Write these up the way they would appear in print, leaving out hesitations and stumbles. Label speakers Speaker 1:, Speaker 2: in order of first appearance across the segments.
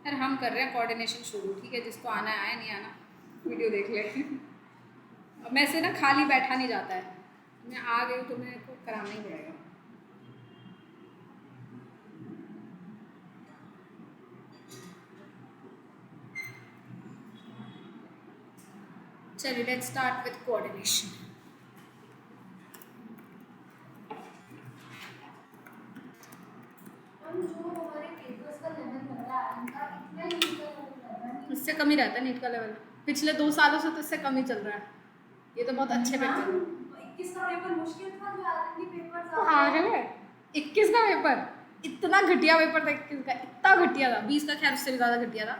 Speaker 1: यार हम कर रहे हैं कोऑर्डिनेशन शुरू, ठीक है, जिसको आना है आए, नहीं आना वीडियो देख ले। अब मैं से ना खाली बैठा नहीं जाता है, मैं आ गई तो मेरे को कराना ही पड़ेगा। चलिए लेट्स स्टार्ट विद कोऑर्डिनेशन। इससे कम ही रहता है नीट का लेवल, पिछले 2 सालों से तो इससे कम ही चल रहा है। ये तो बहुत अच्छे पेपर।
Speaker 2: 21 का पेपर मुश्किल था, जो आरएनडी पेपर था।
Speaker 1: पागल है, 21 का पेपर इतना घटिया पेपर था। 21 का इतना घटिया था, 20 का खैर उससे भी ज्यादा घटिया था,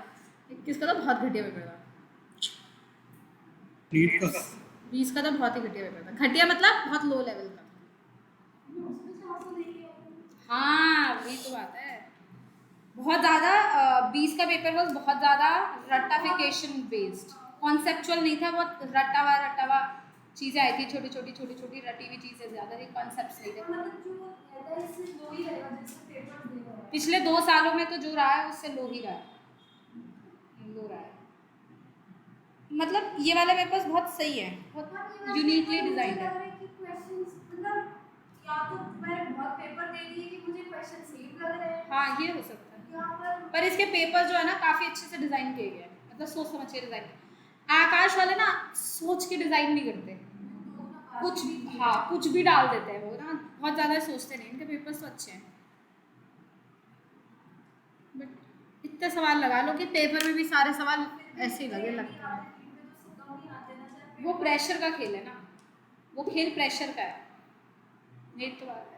Speaker 1: 21 का तो बहुत घटिया पेपर था। 20 का तो बहुत ही घटिया पेपर था। घटिया मतलब बहुत लो लेवल का। हाँ वही तो बात है, बहुत ज़्यादा 20 का पेपर वॉज बहुत ज़्यादा रट्टाफिकेशन बेस्ड, कॉन्सेप्चुअल नहीं था, बहुत रट्टावा चीज़ें आई थी, छोटी छोटी रटी हुई चीज़ें ज़्यादा थी, कॉन्सेप्ट्स नहीं थे। पिछले 2 सालों में तो जो रहा है उससे लो ही रहा है, लो रहा है। मतलब ये वाले पेपर्स बहुत सही है, बहुत यूनिकली डिजाइंड है। हाँ ये हो सकता है, पर इसके पेपर जो है ना काफ़ी अच्छे से डिज़ाइन किए गए हैं, मतलब सोच समझ के डिज़ाइन। आकाश वाले ना सोच के डिज़ाइन नहीं करते, कुछ हाँ कुछ भी डाल देते हैं वो ना, बहुत ज़्यादा सोचते नहीं। इनके पेपर्स तो अच्छे हैं, बट इतने सवाल लगा लो कि पेपर में भी सारे सवाल ऐसे ही लगे लगते हैं। वो प्रेशर का खेल है ना, वो खेल प्रेशर का है, यही तो बात है।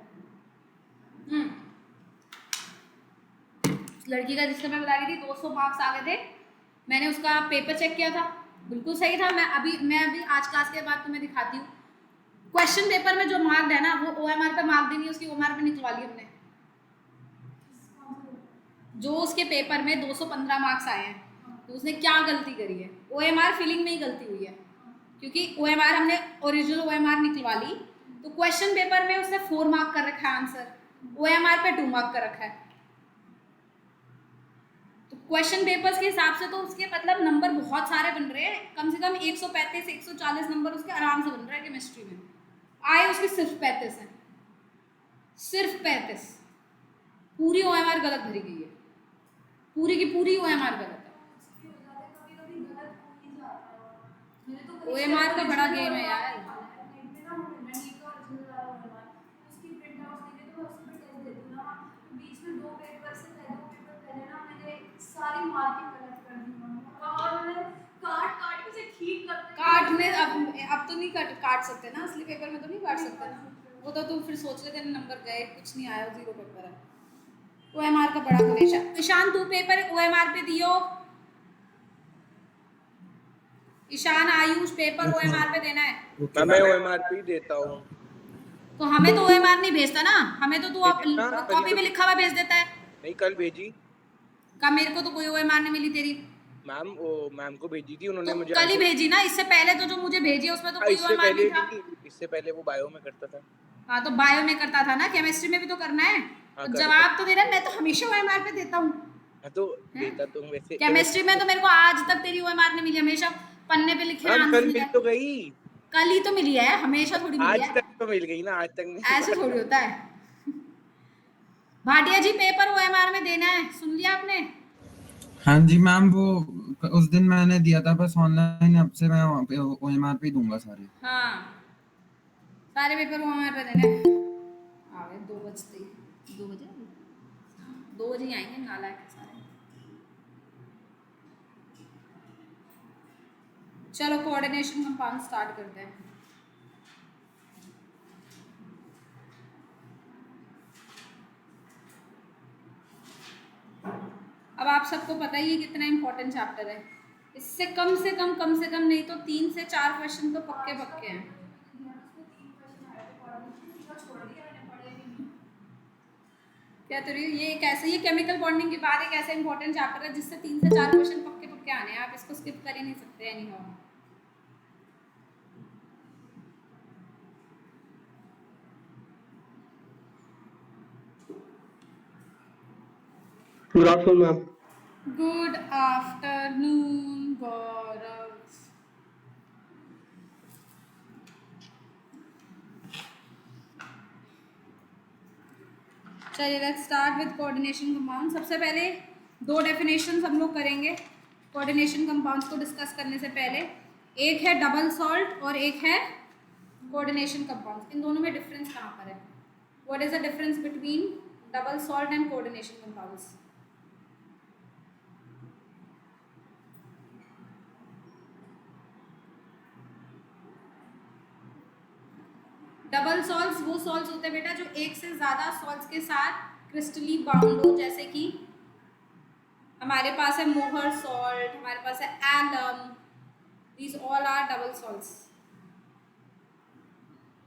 Speaker 1: लड़की का जिसका मैं बता रही थी 200 मार्क्स आ गए थे, मैंने उसका पेपर चेक किया था, बिल्कुल सही था। मैं अभी आज क्लास के बाद तुम्हें दिखाती हूँ। क्वेश्चन पेपर में जो मार्क्ड है ना वो ओएमआर पे मार्क देनी है, उसकी ओएमआर पे निकलवा ली हमने। जो उसके पेपर में 215 मार्क्स आए हैं, तो उसने क्या गलती करी है? ओएमआर फिलिंग में ही गलती हुई है, क्योंकि ओएमआर हमने ओरिजिनल ओएमआर निकलवा ली, तो क्वेश्चन पेपर में उसने 4 मार्क कर रखा है आंसर, ओएमआर पे 2 मार्क कर रखा है। तो क्वेश्चन पेपर्स के हिसाब से तो उसके मतलब नंबर बहुत सारे बन रहे हैं, कम से कम 135 140 नंबर उसके आराम से बन रहा है केमिस्ट्री में। आए उसके सिर्फ 35 हैं, सिर्फ 35। पूरी ओएमआर गलत भरी गई है, पूरी की पूरी ओएमआर गलत है। ओएमआर का बड़ा गेम है यार। काटने अब तो नहीं काट सकते ना, असली पेपर में तो नहीं काट सकते ना, वो तो तुम फिर सोच लेते नंबर गए, कुछ नहीं आया, 0 पेपर है। ओएमआर का बड़ा हमेशा। ईशान तू पेपर ओएमआर पे दियो, ईशान आयुष पेपर ओएमआर पे देना है।
Speaker 3: मैं ओएमआर पे ही देता हूँ।
Speaker 1: तो हमें तो ओएमआर नहीं भेजता ना, हमें तो तू कॉपी में लिखा हुआ भेज देता है।
Speaker 3: नहीं कल भेजी
Speaker 1: का मेरे को तो कोई ओएमआर नहीं मिली तेरी।
Speaker 3: मैम, वो मैम को भेजी थी उन्होंने,
Speaker 1: तो
Speaker 3: मुझे
Speaker 1: कल ही भेजी ना, इससे पहले तो जो मुझे भेजी है उसमें तो कोई ओएमआर नहीं था।
Speaker 3: इससे पहले वो बायो में करता था।
Speaker 1: हाँ तो बायो में करता था ना, केमिस्ट्री में भी तो करना है।
Speaker 3: हाँ,
Speaker 1: जवाब तो देना, मैं तो हमेशा ओएमआर पे देता हूँ।
Speaker 3: तो देता तुम वैसे
Speaker 1: केमिस्ट्री में तो मेरे को आज तक तेरी ओएमआर नहीं मिली, हमेशा पन्ने पे लिखे आंसर मिला है।
Speaker 3: तो गई
Speaker 1: कल ही तो मिली है, हमेशा थोड़ी मिली है।
Speaker 3: आज तक तो मिल गई ना, आज तक नहीं।
Speaker 1: ऐसे थोड़ी होता है। भाटिया जी पेपर ओएमआर में देना है, सुन लिया आपने?
Speaker 4: हाँ जी मैम, वो उस दिन मैंने दिया था बस ऑनलाइन, अब से मैं ओएमआर पे ही दूंगा सारे।
Speaker 1: हाँ सारे पेपर ओएमआर पे देने। आ गए 2 बजते, 2 बजे 2 बजे आएंगे नालायक सारे। चलो कोऑर्डिनेशन कंपाउंड स्टार्ट करते हैं। अब आप सबको पता ही है कितना इम्पोर्टेंट चैप्टर है, इससे कम नहीं तो 3 से 4 क्वेश्चन तो पक्के हैं। क्या तो ये कैसे, ये केमिकल बॉन्डिंग के बाद एक ऐसा इंपॉर्टेंट चैप्टर है जिससे 3 से 4 क्वेश्चन पक्के आने हैं, आप इसको स्किप कर ही नहीं सकते any how.
Speaker 5: Good afternoon ma'am.
Speaker 1: Good afternoon Gaurav. चलिए let's start with coordination compound. सबसे पहले दो डेफिनेशंस हम लोग करेंगे कोऑर्डिनेशन कंपाउंड्स को डिस्कस करने से पहले। एक है डबल सॉल्ट और एक है कोऑर्डिनेशन कंपाउंड्स। इन दोनों में डिफरेंस कहाँ पर है? What is the difference between double salt and coordination compounds? Double salts वो सॉल्ट्स होते हैं बेटा जो एक से ज़्यादा सॉल्ट्स के साथ क्रिस्टली बाउंड हो, जैसे कि हमारे पास है मोहर सॉल्ट, हमारे पास है alum, these all are double salts.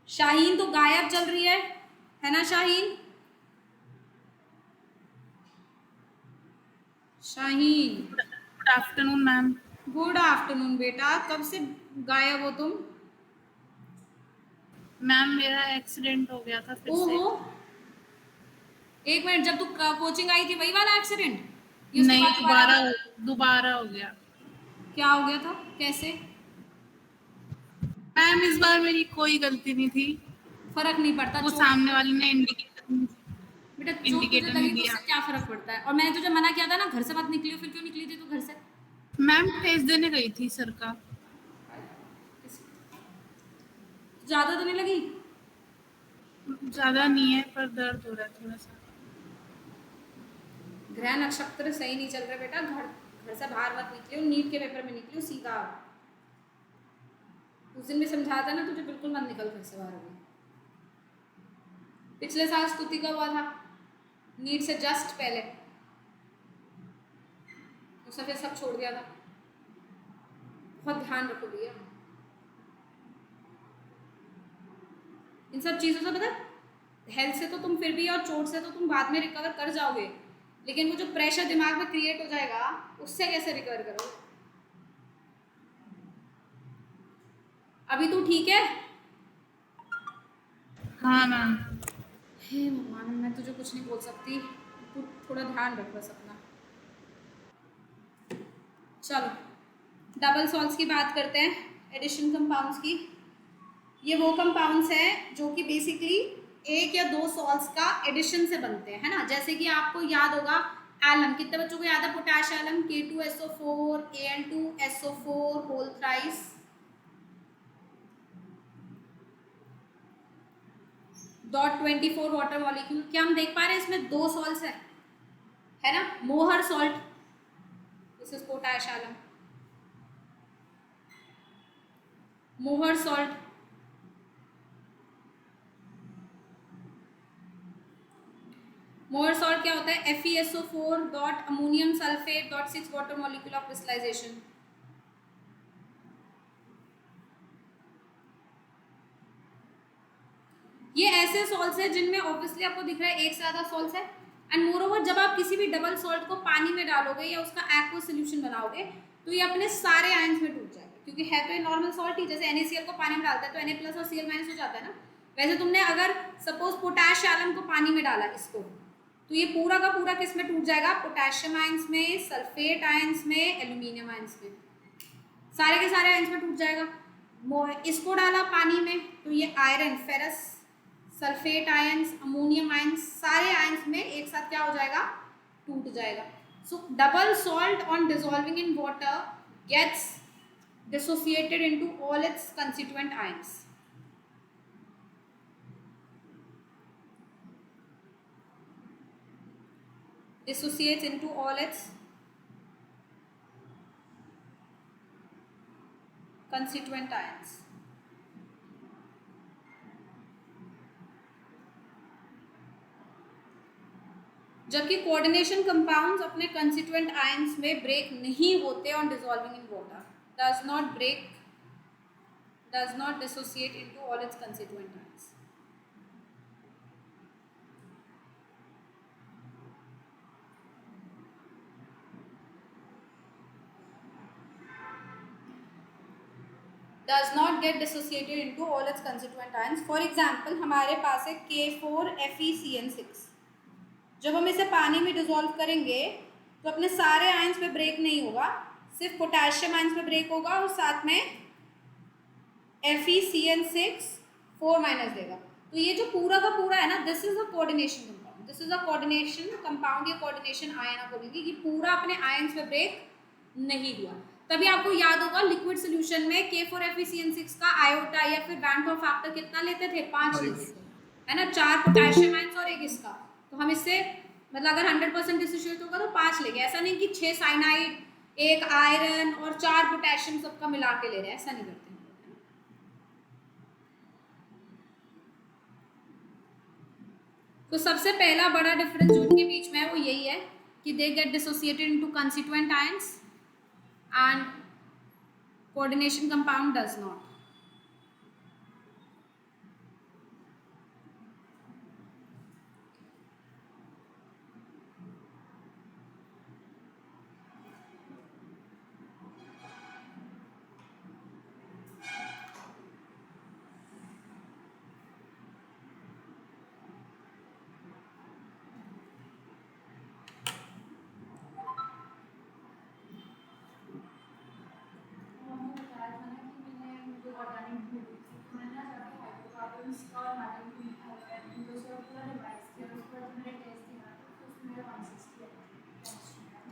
Speaker 1: Shaheen तो गायब चल रही है ना Shaheen? Shaheen
Speaker 5: good afternoon ma'am.
Speaker 1: Good afternoon बेटा, कब से गायब हो तुम?
Speaker 5: मैम मेरा एक्सीडेंट हो गया था फिर से।
Speaker 1: ओहो, एक मिनट, जब तू कोचिंग आई थी वही वाला एक्सीडेंट? ये उसके
Speaker 5: नहीं,
Speaker 1: बाद
Speaker 5: दोबारा हो गया।
Speaker 1: क्या हो गया था? कैसे?
Speaker 5: मैम इस बार मेरी कोई गलती नहीं थी,
Speaker 1: फर्क नहीं पड़ता,
Speaker 5: वो सामने वाली ने इंडिकेटर
Speaker 1: बेटा जो तुझे
Speaker 5: indicator
Speaker 1: लगे
Speaker 5: नहीं दिया।
Speaker 1: उससे क्या फर्क पड़ता है? और मैंने तुझे मना किया था ना घर से मत निकलियो, फिर क्यों निकली थी तू घर से?
Speaker 5: मैम टेस्ट देने गई थी सर का।
Speaker 1: ज्यादा तो नहीं लगी?
Speaker 5: ज्यादा नहीं है पर दर्द हो रहा है थोड़ा सा।
Speaker 1: ग्रह नक्षत्र सही नहीं चल रहा बेटा, घर से बाहर मत निकलियो, नीट के पेपर में निकलियो सीधा। उस दिन भी समझाया था ना तुझे, बिल्कुल मत निकल घर से बाहर अभी। पिछले साल स्तुति का हुआ था नीट से जस्ट पहले, उसने फिर सब छोड़ दिया था। बहुत ध्यान रखो भैया इन सब चीज़ों से। पता हेल्थ से तो तुम फिर भी, और चोट से तो तुम बाद में रिकवर कर जाओगे, लेकिन वो जो प्रेशर दिमाग में क्रिएट हो जाएगा उससे कैसे रिकवर करोगे? अभी तू ठीक है?
Speaker 5: हाँ मैम।
Speaker 1: हे भगवान, मैं तुझे कुछ नहीं बोल सकती, तू थोड़ा ध्यान रख बस अपना। चलो डबल सॉल्ट्स की बात करते हैं, एडिशन कंपाउंड्स की। ये वो कंपाउंड्स हैं जो कि बेसिकली एक या दो सॉल्ट्स का एडिशन से बनते हैं, है ना? जैसे कि आपको याद होगा एलम, कितने बच्चों को याद है? Potash alum, K2SO4 Al2SO4 whole thrice. .24 water molecule. क्या हम देख पा रहे हैं इसमें दो सॉल्ट्स है ना? Mohr salt, this is potash alum, Mohr salt. Mohr salt क्या होता है? FeSO4 dot ammonium sulphate dot 6 water molecule of crystallisation. ये ऐसे सॉल्ट्स है जिनमें ऑब्वियसली आपको दिख रहा है एक से ज़्यादा सॉल्ट्स है, एंड मोरओवर जब आप किसी भी डबल सॉल्ट को पानी में डालोगे या उसका एक्वस सोल्यूशन बनाओगे तो ये अपने सारे आयंस में टूट जाएगा, क्योंकि है तो ये नॉर्मल सॉल्ट ही। जैसे NaCl को पानी में डालता है तो Na+ और Cl- हो जाता है ना, वैसे तुमने अगर सपोज पोटैश एलम को पानी में डाला इसको, तो ये पूरा का पूरा किस में टूट जाएगा? पोटेशियम आयंस में, सल्फेट आयंस में, एल्यूमिनियम आयंस में, सारे के सारे आयंस में टूट जाएगा। इसको डाला पानी में तो ये iron, ferrous, sulphate ions, ammonium ions, सारे आयंस में एक साथ क्या हो जाएगा? टूट जाएगा। So double salt on dissolving in water gets dissociated into all its constituent ions. Dissociates into all its constituent ions. जबकि कोऑर्डिनेशन कंपाउंड्स अपने कंस्टिट्यूएंट आयंस में ब्रेक नहीं होते on dissolving in water, does not break, does not dissociate into all its constituent ions. does not get dissociated into all its constituent ions. For example, हमारे पास है K4FeCN6। जब हम इसे पानी में डिसॉल्व करेंगे तो अपने सारे आयंस पे ब्रेक नहीं होगा, सिर्फ पोटेशियम आयंस पे ब्रेक होगा और साथ में FeCN6 4 माइनस देगा। तो ये जो पूरा का पूरा है ना, this is a coordination compound, this is a coordination compound या कोऑर्डिनेशन आयन आप बोलेंगे। ये पूरा अपने आयंस पे ब्रेक नहीं हुआ। तभी आपको याद होगा लिक्विड सोल्यूशन में K4FeCN6 का आयोटा या फिर वैन टॉप फैक्टर कितना लेते थे, 5 लेते थे, है ना, 4 पोटेशियम आयंस और 1 इसका। तो हम इससे मतलब अगर 100% डिसोसिएट होगा तो 5 लेंगे, ऐसा नहीं कि 6 साइनाइड, 1 आयरन और 4 पोटेशियम सबका मिला के ले रहे हैं, ऐसा नहीं करते। तो सबसे पहला बड़ा डिफरेंस जो उनके बीच में है वो यही है कि they get dissociated into constituent ions and coordination compound does not.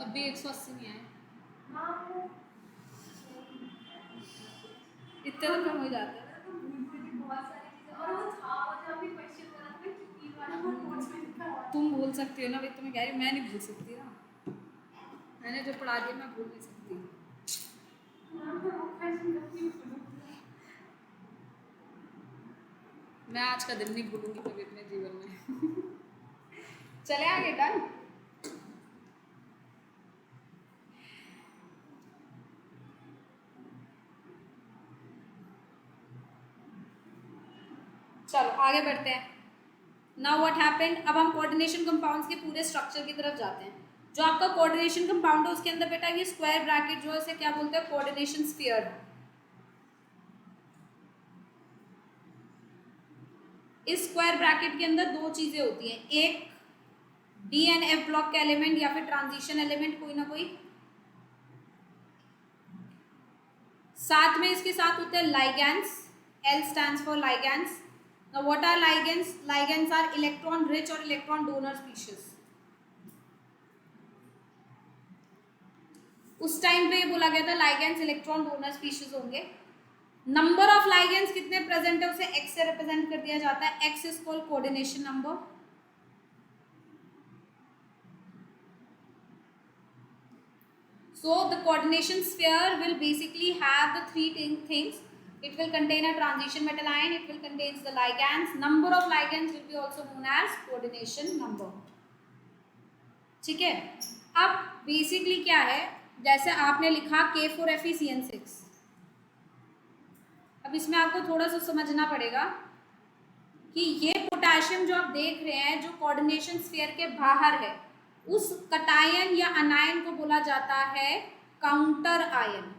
Speaker 1: तब भी 180 नहीं आए, इतने तो कम हो जाता है। तुम भूल सकती हो ना भाई, तुम्हें कह रही हूँ, मैं नहीं भूल सकती ना, मैंने जो पढ़ा दिया मैं भूल नहीं सकती। मैं आज का दिन नहीं भूलूंगी कभी अपने जीवन में। चले आगे, डन। चलो आगे बढ़ते हैं। नाउ व्हाट हैपेंड, अब हम कोऑर्डिनेशन कंपाउंड्स के पूरे स्ट्रक्चर की तरफ जाते हैं। जो आपका कोऑर्डिनेशन कंपाउंड है उसके अंदर बेटा ये स्क्वायर ब्रैकेट जो है इसे क्या बोलते हैं, कोऑर्डिनेशन स्फीयर। इस स्क्वायर ब्रैकेट के अंदर दो चीजें होती हैं, एक डी एंड एफ ब्लॉक का एलिमेंट या फिर ट्रांजिशन एलिमेंट कोई ना कोई, साथ में इसके साथ होते हैं ligands, L stands for ligands. Now what are ligands? Ligands are electron rich और electron donor species. उस टाइम पे ये बोला गया था ligands electron donor species होंगे। नंबर ऑफ ligands कितने प्रेजेंट है उसे x से रिप्रेजेंट कर दिया जाता है, x is called coordination number. So the coordination sphere will basically have the three things. It will contain a transition metal ion, it will contain the ligands, number of ligands will be also known as coordination number. ठीक है, अब basically क्या है, जैसे आपने लिखा K4FeCN6, अब इसमें आपको थोड़ा सा समझना पड़ेगा कि ये पोटेशियम जो आप देख रहे हैं जो कोऑर्डिनेशन स्फीयर के बाहर है, उस कटायन या अनायन को बोला जाता है काउंटर आयन।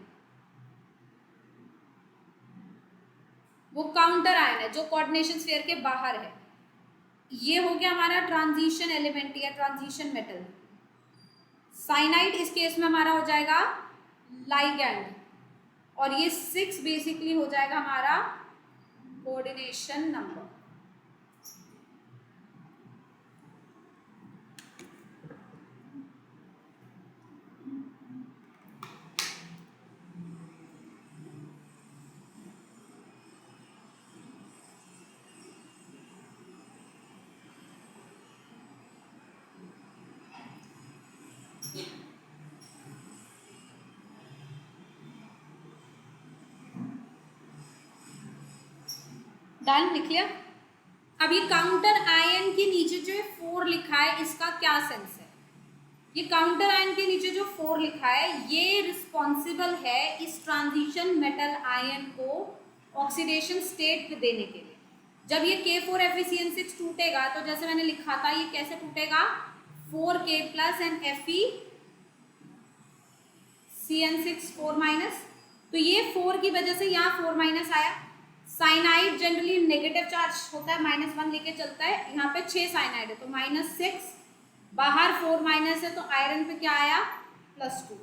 Speaker 1: वो काउंटर आयन है जो कोऑर्डिनेशन स्फीयर के बाहर है। ये हो गया हमारा ट्रांजिशन एलिमेंट या ट्रांजिशन मेटल। साइनाइड इस केस में हमारा हो जाएगा लाइगैंड, और ये 6 बेसिकली हो जाएगा हमारा कोऑर्डिनेशन नंबर। डन, लिख लिया। अब ये काउंटर आयन के नीचे जो 4 लिखा है इसका क्या सेंस है, ये काउंटर आयन के नीचे जो 4 लिखा है ये रिस्पॉन्सिबल है इस ट्रांजिशन मेटल आयन को ऑक्सीडेशन स्टेट देने के लिए। जब ये K4FeCN6 टूटेगा तो जैसे मैंने लिखा था ये कैसे टूटेगा, 4K plus and FeCN6 4 minus, तो ये 4 की वजह से यहाँ 4 माइनस आया। साइनाइड जनरली नेगेटिव चार्ज होता है, -1 लेके चलता है, यहाँ पे 6 साइनाइड है तो -6 बाहर 4 माइनस है तो आयरन पे क्या आया +2।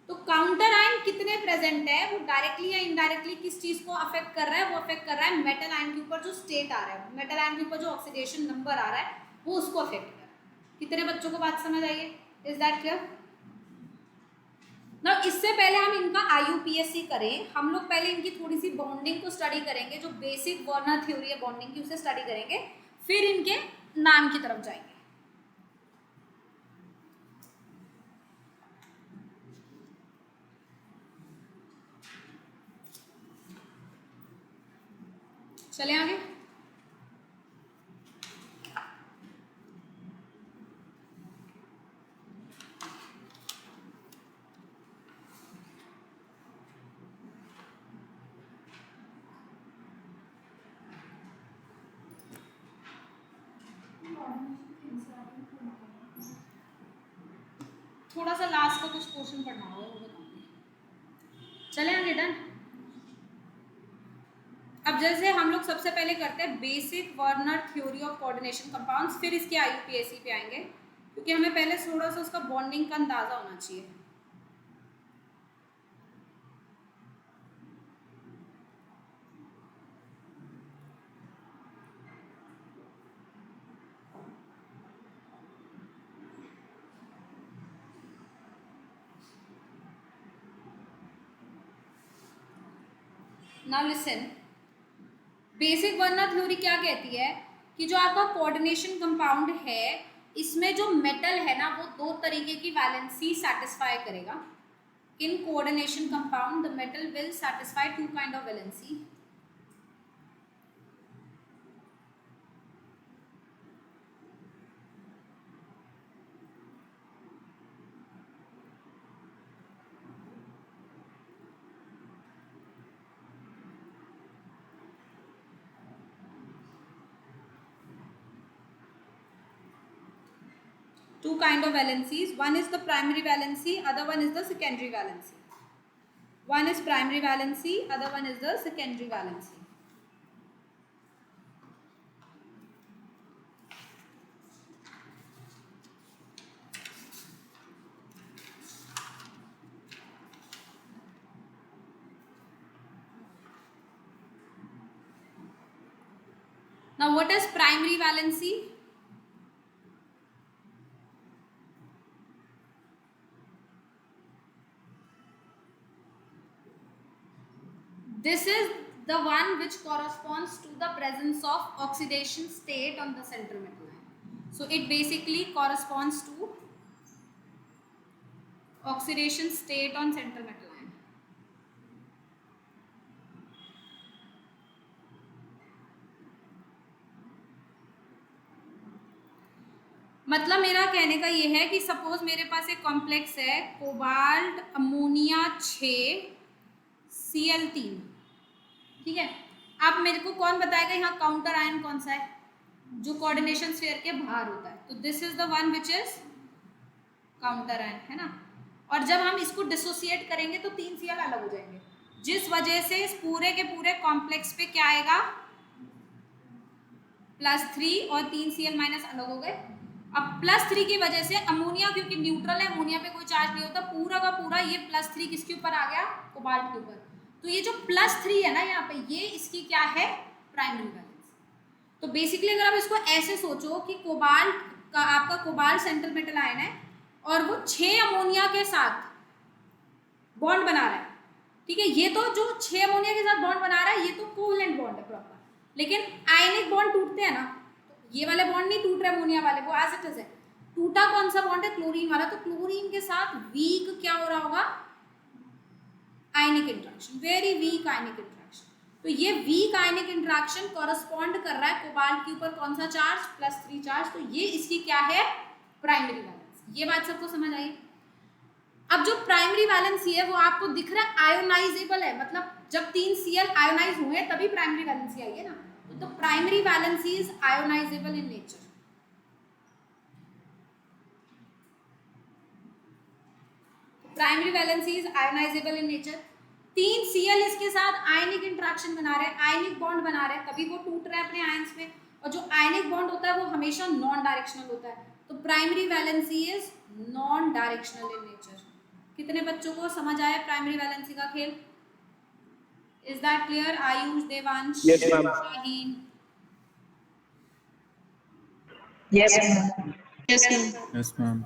Speaker 1: तो काउंटर आयन कितने प्रेजेंट है वो डायरेक्टली या इनडायरेक्टली किस चीज को अफेक्ट कर रहा है, वो अफेक्ट कर रहा है मेटल आयन के ऊपर जो स्टेट आ रहा है, मेटल आयन के ऊपर जो ऑक्सीडेशन नंबर आ रहा है वो उसको अफेक्ट कर रहा है। कितने बच्चों को बात समझ आई है? Is that clear? ना इससे पहले हम इनका IUPAC करें, हम लोग पहले इनकी थोड़ी सी बॉन्डिंग को स्टडी करेंगे, जो बेसिक वर्नर थ्योरी है बॉन्डिंग की उसे स्टडी करेंगे, फिर इनके नाम की तरफ जाएंगे। चले आगे। थोड़ा सा लास्ट का कुछ क्वेश्चन पढ़ना होगा वो बताऊंगी। चले आगे, डन। अब जैसे हम लोग सबसे पहले करते हैं basic Werner theory of coordination compounds, फिर इसके IUPAC पे आएंगे, क्योंकि हमें पहले थोड़ा सा उसका बॉन्डिंग का अंदाजा होना चाहिए। Now listen, basic Werner theory क्या कहती है कि जो आपका कोऑर्डिनेशन कंपाउंड है इसमें जो मेटल है ना वो दो तरीके की वैलेंसी सेटिस्फाई करेगा। In coordination compound the metal will satisfy 2 kind of valency. Two kind of valencies, one is the primary valency, other one is the secondary valency. One is primary valency, other one is the secondary valency. Now what is primary valency? This is the one which corresponds to the presence of oxidation state on the central metal line. So it basically corresponds to oxidation state on central metal line. मतलब मेरा कहने का ये है कि suppose मेरे पास एक complex है कोबाल्ट अमोनिया 6 Cl3, ठीक है। अब मेरे को कौन बताएगा यहाँ काउंटर आयन कौन सा है जो कोऑर्डिनेशन स्फीयर के बाहर होता है? तो this is the one which is counter ion, है ना। और जब हम इसको डिसोसिएट करेंगे तो 3 Cl अलग हो जाएंगे, जिस वजह से इस पूरे के पूरे कॉम्प्लेक्स पे क्या आएगा +3 और 3 Cl माइनस अलग हो गए। अब +3 की वजह से अमोनिया, क्योंकि न्यूट्रल है अमोनिया पे कोई चार्ज नहीं होता, पूरा का पूरा ये +3 किसके ऊपर आ गया? कोबाल्ट के ऊपर। तो ये जो +3 है ना यहाँ पे, ये इसकी क्या है? Primary valency. तो बेसिकली अगर आप इसको ऐसे सोचो कि कोबाल्ट का आपका कोबाल्ट सेंट्रल मेटल आयन है और वो 6 अमोनिया के साथ बॉन्ड बना रहा है, ठीक है। ये तो जो 6 अमोनिया के साथ बॉन्ड बना रहा है ये तो कोवैलेंट बॉन्ड है प्रॉपर, लेकिन आयनिक बॉन्ड टूटते हैं ना, तो ये वाले बॉन्ड नहीं टूट रहे अमोनिया वाले, वो एज इट इज है। टूटा कौन सा बॉन्ड है? क्लोरीन वाला। तो क्लोरीन के साथ वीक क्या हो रहा होगा? आयनिक इंट्रैक्शन, वेरी वीक आयनिक इंट्रैक्शन। तो ये वीक आयनिक इंट्रैक्शन कॉरस्पॉन्ड कर रहा है कोबाल्ट के ऊपर कौन सा चार्ज? +3 चार्ज। तो ये इसकी क्या है? Primary valency. ये बात सबको समझ आई? अब जो प्राइमरी वैलेंसी है वो आपको दिख रहा है आयोनाइजेबल है, मतलब जब 3 Cl आयोनाइज हुए तभी प्राइमरी वैलेंसी आई है ना। तो primary valency is ionisable in nature. Primary valency is ionisable in nature. 3 Cl इसके साथ आयनिक इंट्रैक्शन बना रहे हैं, आयनिक बॉन्ड बना रहे हैं, तभी वो टूट रहा है अपने आयंस में। और जो आयनिक बॉन्ड होता है वो हमेशा नॉन डायरेक्शनल होता है, तो primary valency is non directional in nature. कितने बच्चों को समझ आया प्राइमरी वैलेंसी का खेल? Is that clear? Ayush, Devansh,
Speaker 3: Yes, ma'am.
Speaker 1: Shaheen?
Speaker 5: Yes ma'am.
Speaker 4: Yes ma'am.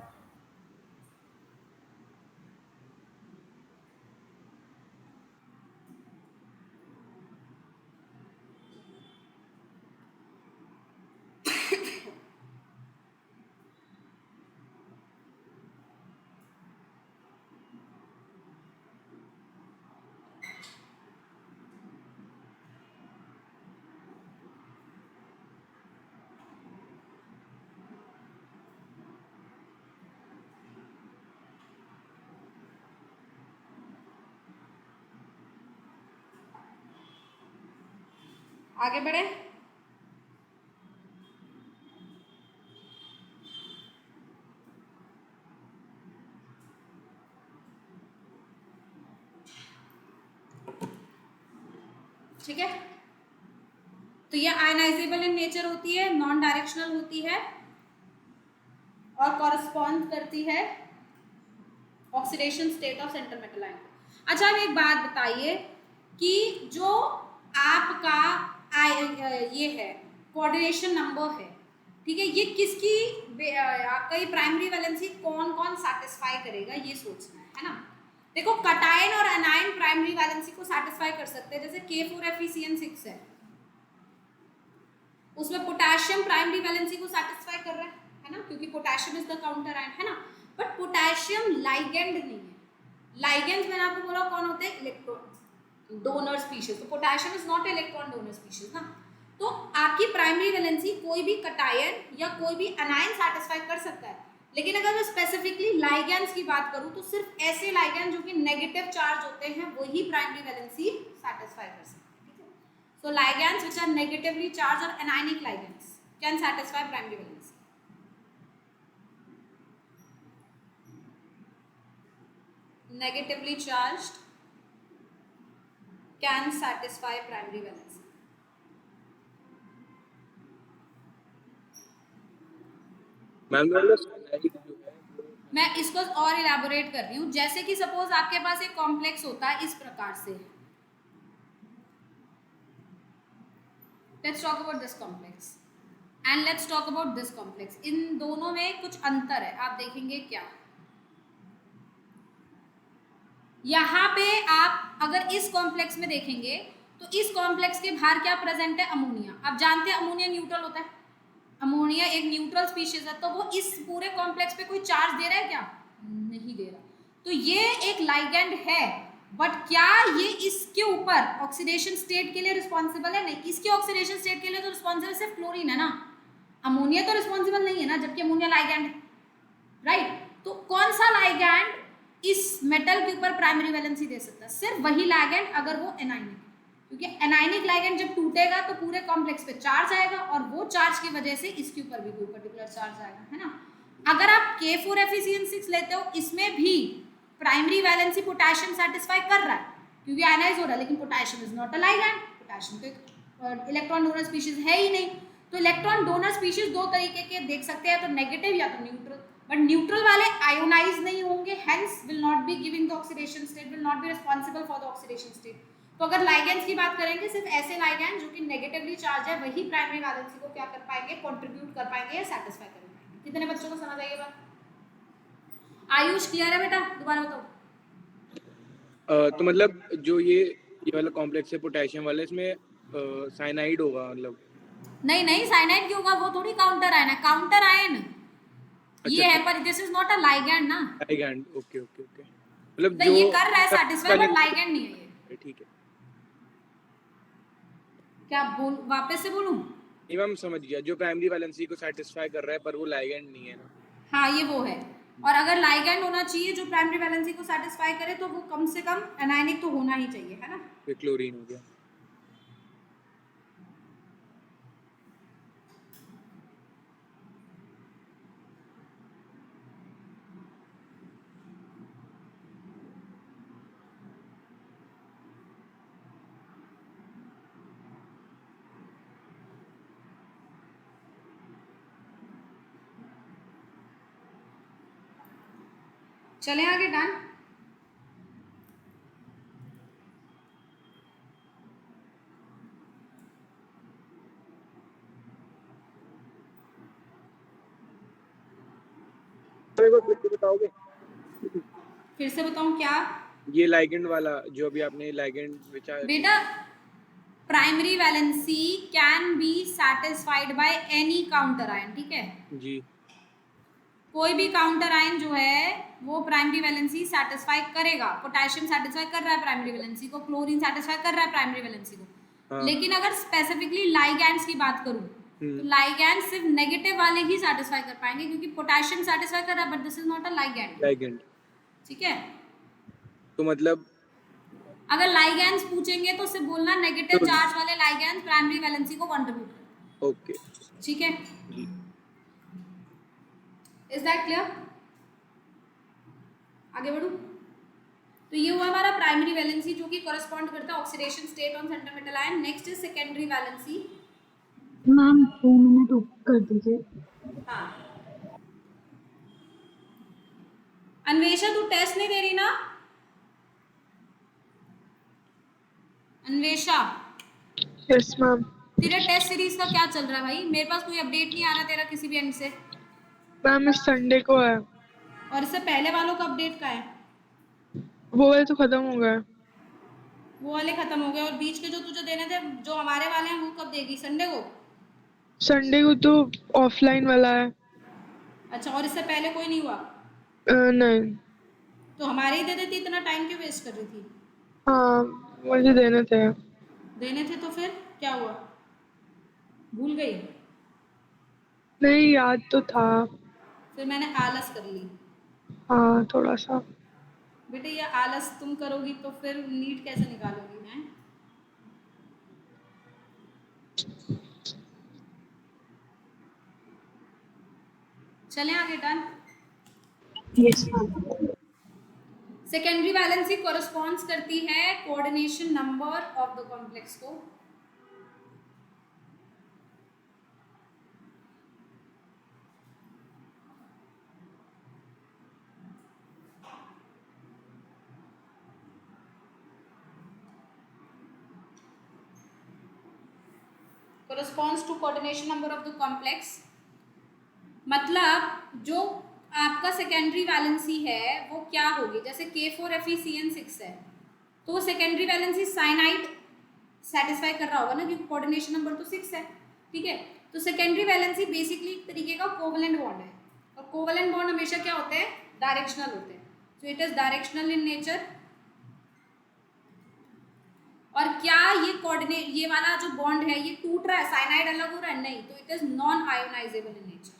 Speaker 1: आगे बढ़े। ठीक है, तो ये आयनाइजेबल इन नेचर होती है, नॉन डायरेक्शनल होती है और कॉरस्पॉन्ड करती है oxidation state of centre metal ion. अच्छा, अब एक बात बताइए कि जो आपका ये है कोऑर्डिनेशन नंबर है, ठीक है, ये किसकी आपका ये प्राइमरी वैलेंसी कौन कौन सेटिस्फाई करेगा, ये सोचना है ना। देखो, कटायन और अनायन प्राइमरी वैलेंसी को सेटिस्फाई कर सकते हैं, जैसे K4FeCN6 है, उसमें पोटेशियम प्राइमरी वैलेंसी को सेटिस्फाई कर रहा है ना, क्योंकि potassium is the counter ion, है ना। बट पोटेशियम लाइगेंड नहीं है। लाइगेंड्स मैंने आपको बोला कौन होते हैं? Electron donor species. तो potassium is not electron donor species ना। तो आपकी प्राइमरी वैलेंसी कोई भी कटायन या कोई भी अनायन सेटिस्फाई कर सकता है, लेकिन अगर मैं स्पेसिफिकली लाइगेंड्स की बात करूं तो सिर्फ ऐसे लाइगेंड जो कि नेगेटिव चार्ज होते हैं वही प्राइमरी वैलेंसी सेटिस्फाई कर सकते हैं, ठीक है। So ligands which are negatively charge और anionic ligands can satisfy primary valency. negatively charged can satisfy primary valency.
Speaker 3: Ma'am
Speaker 1: मैं इसको और इलाबोरेट कर रही हूँ। जैसे कि सपोज आपके पास एक कॉम्प्लेक्स होता है इस प्रकार से, let's talk about this complex and let's talk about this complex. इन दोनों में कुछ अंतर है, आप देखेंगे क्या। यहाँ पे आप अगर इस कॉम्प्लेक्स में देखेंगे तो इस कॉम्प्लेक्स के बाहर क्या प्रेजेंट है? अमोनिया। आप जानते हैं अमोनिया न्यूट्रल होता है, अमोनिया एक न्यूट्रल स्पीशीज है, तो वो इस पूरे कॉम्प्लेक्स पे कोई चार्ज दे रहा है क्या? नहीं दे रहा। तो ये एक लाइगेंड है, बट क्या ये इसके ऊपर ऑक्सीडेशन स्टेट के लिए रिस्पॉन्सिबल है? नहीं। इसके ऑक्सीडेशन स्टेट के लिए तो रिस्पॉन्सिबल सिर्फ क्लोरीन है ना, अमोनिया तो रिस्पॉन्सिबल नहीं है ना, जबकि अमोनिया लाइगेंड है, राइट। तो कौन सा लाइगेंड इस मेटल के ऊपर प्राइमरी वैलेंसी दे सकता है? सिर्फ वही लाइगेंड अगर वो एनायनिक, क्योंकि एनायनिक लाइगेंड जब टूटेगा तो पूरे कॉम्प्लेक्स पे चार्ज आएगा और वो चार्ज की वजह से इसके ऊपर भी कोई पर्टिकुलर चार्ज आएगा, है ना। अगर आप K4FeCN6 लेते हो, इसमें भी प्राइमरी वैलेंसी पोटेशियम सेटिस्फाई कर रहा है क्योंकि आयनाइज हो रहा है, लेकिन potassium is not a ligand. Potassium तो इलेक्ट्रॉन डोनर स्पीशीज है ही नहीं। तो इलेक्ट्रॉन डोनर स्पीशीज दो तरीके के देख सकते हैं, तो नेगेटिव या तो न्यूट्रल। बट न्यूट्रल वाले आयोनाइज नहीं होंगे, hence will not be giving the oxidation state, will not be responsible for the oxidation state. तो अगर लाइगेंड्स की बात करेंगे, सिर्फ ऐसे लाइगेंड जो कि नेगेटिवली चार्ज है वही प्राइमरी वैलेंसी को क्या कर पाएंगे? कंट्रीब्यूट कर पाएंगे या सेटिस्फाई कर पाएंगे। कितने बच्चों को समझ आई ये बात? आयुष क्लियर है बेटा? दोबारा बताओ।
Speaker 3: तो मतलब जो ये वाला कॉम्प्लेक्स है पोटेशियम वाला, इसमें साइनाइड होगा मतलब?
Speaker 1: नहीं नहीं, साइनाइड क्यों होगा? वो थोड़ी काउंटर आयन है, काउंटर आयन ये है, पर this is not a ligand ना।
Speaker 3: Ligand, okay okay okay. मतलब
Speaker 1: तो
Speaker 3: जो
Speaker 1: ये कर रहा है सेटिस्फाई, बट लाइगेंड नहीं है ये।
Speaker 3: ठीक है।
Speaker 1: क्या बोल, वापस से बोलूं?
Speaker 3: नहीं मैम, समझ गया, जो प्राइमरी वैलेंसी को सेटिस्फाई कर रहा है पर वो लाइगेंड नहीं है ना।
Speaker 1: हाँ, ये वो है। और अगर लाइगेंड होना चाहिए जो प्राइमरी वैलेंसी को सेटिस्फाई करे, तो वो कम से कम एनायनिक तो होना ही चाहिए, है ना।
Speaker 3: फिर क्लोरीन हो गया।
Speaker 1: चलें आगे, डन।
Speaker 3: मेरे को फिर से बताओगे
Speaker 1: फिर से बताऊं क्या?
Speaker 3: ये लाइगेंड वाला जो अभी आपने लाइगेंड विचार
Speaker 1: बेटा, primary valency can be satisfied by any counter ion, ठीक है?
Speaker 3: जी
Speaker 1: कोई भी काउंटर आयन जो है वो प्राइमरी वैलेंसी सेटिस्फाई करेगा। पोटेशियम सेटिस्फाई कर रहा है प्राइमरी वैलेंसी को, क्लोरीन सेटिस्फाई कर रहा है प्राइमरी वैलेंसी को।
Speaker 3: हाँ
Speaker 1: लेकिन अगर स्पेसिफिकली लाइगैंड्स की बात करूं तो लाइगैंड सिर्फ नेगेटिव वाले ही सेटिस्फाई कर पाएंगे, क्योंकि पोटेशियम सेटिस्फाई कर रहा है but this is not a ligand,
Speaker 3: ligand.
Speaker 1: ठीक है?
Speaker 3: तो मतलब
Speaker 1: अगर लाइगैंड्स पूछेंगे तो सिर्फ बोलना नेगेटिव
Speaker 3: तो
Speaker 1: चार्ज वाले लाइगैंड्स प्राइमरी वैलेंसी को कंट्रीब्यूट करते हैं,
Speaker 3: ओके
Speaker 1: ठीक है?
Speaker 3: जी
Speaker 1: इज दैट क्लियर? आगे बढ़ूं? तो ये हुआ हमारा प्राइमरी वैलेंसी जो कि कॉरेस्पॉन्ड करता है oxidation state on central metal ion. Next is secondary valency.
Speaker 5: Ma'am 2 minute कर दीजिए।
Speaker 1: हाँ, अन्वेषा तू टेस्ट नहीं दे रही ना? Anvesha,
Speaker 6: yes ma'am.
Speaker 1: तेरा टेस्ट सीरीज का क्या चल रहा है भाई? मेरे पास कोई अपडेट नहीं आ रहा तेरा किसी भी एंड से।
Speaker 6: मैम इस संडे को है।
Speaker 1: और इससे पहले वालों का अपडेट का है?
Speaker 6: वो वाले तो खत्म हो गए।
Speaker 1: वो वाले खत्म हो गए, और बीच के जो तुझे देने थे जो हमारे वाले हैं वो कब देगी? संडे को?
Speaker 6: संडे को तो ऑफलाइन वाला है।
Speaker 1: अच्छा, और इससे पहले कोई नहीं हुआ?
Speaker 6: नहीं।
Speaker 1: तो हमारे ही दे देती, इतना टाइम क्यों वेस्ट कर रही थी?
Speaker 6: हाँ मुझे देने थे।
Speaker 1: देने थे तो फिर क्या हुआ? भूल गई?
Speaker 6: नहीं याद तो था।
Speaker 1: फिर मैंने आलस कर ली।
Speaker 6: हाँ थोड़ा सा।
Speaker 1: बेटे ये आलस तुम करोगी तो फिर नीट कैसे निकालोगी? हैं? चलें आगे, done.
Speaker 5: Yes ma'am.
Speaker 1: Secondary valency corresponds करती है coordination number of the complex को। corresponds to coordination number of the complex। मतलब जो आपका सेकेंडरी वैलेंसी है वो क्या होगी? जैसे K4FeCN6 है तो सेकेंडरी वैलेंसी साइनाइड सेटिस्फाई कर रहा होगा ना, क्योंकि कोऑर्डिनेशन नंबर तो 6 है, ठीक है? तो सेकेंडरी वैलेंसी बेसिकली एक तरीके का कोवलेंट बॉन्ड है, और कोवलेंट बॉन्ड हमेशा क्या होते हैं? डायरेक्शनल होते हैं। So it is directional in nature. और क्या ये कोऑर्डिनेट, ये वाला जो बॉन्ड है ये टूट रहा है, साइनाइड अलग हो रहा है? नहीं, तो it is non ionisable in nature.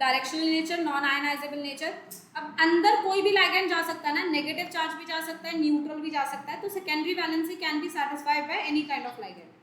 Speaker 1: Directional nature, non ionisable nature. अब अंदर कोई भी लाइगेंड जा सकता है ना, नेगेटिव चार्ज भी जा सकता है, न्यूट्रल भी जा सकता है, तो secondary valency can be satisfied by any kind of ligand.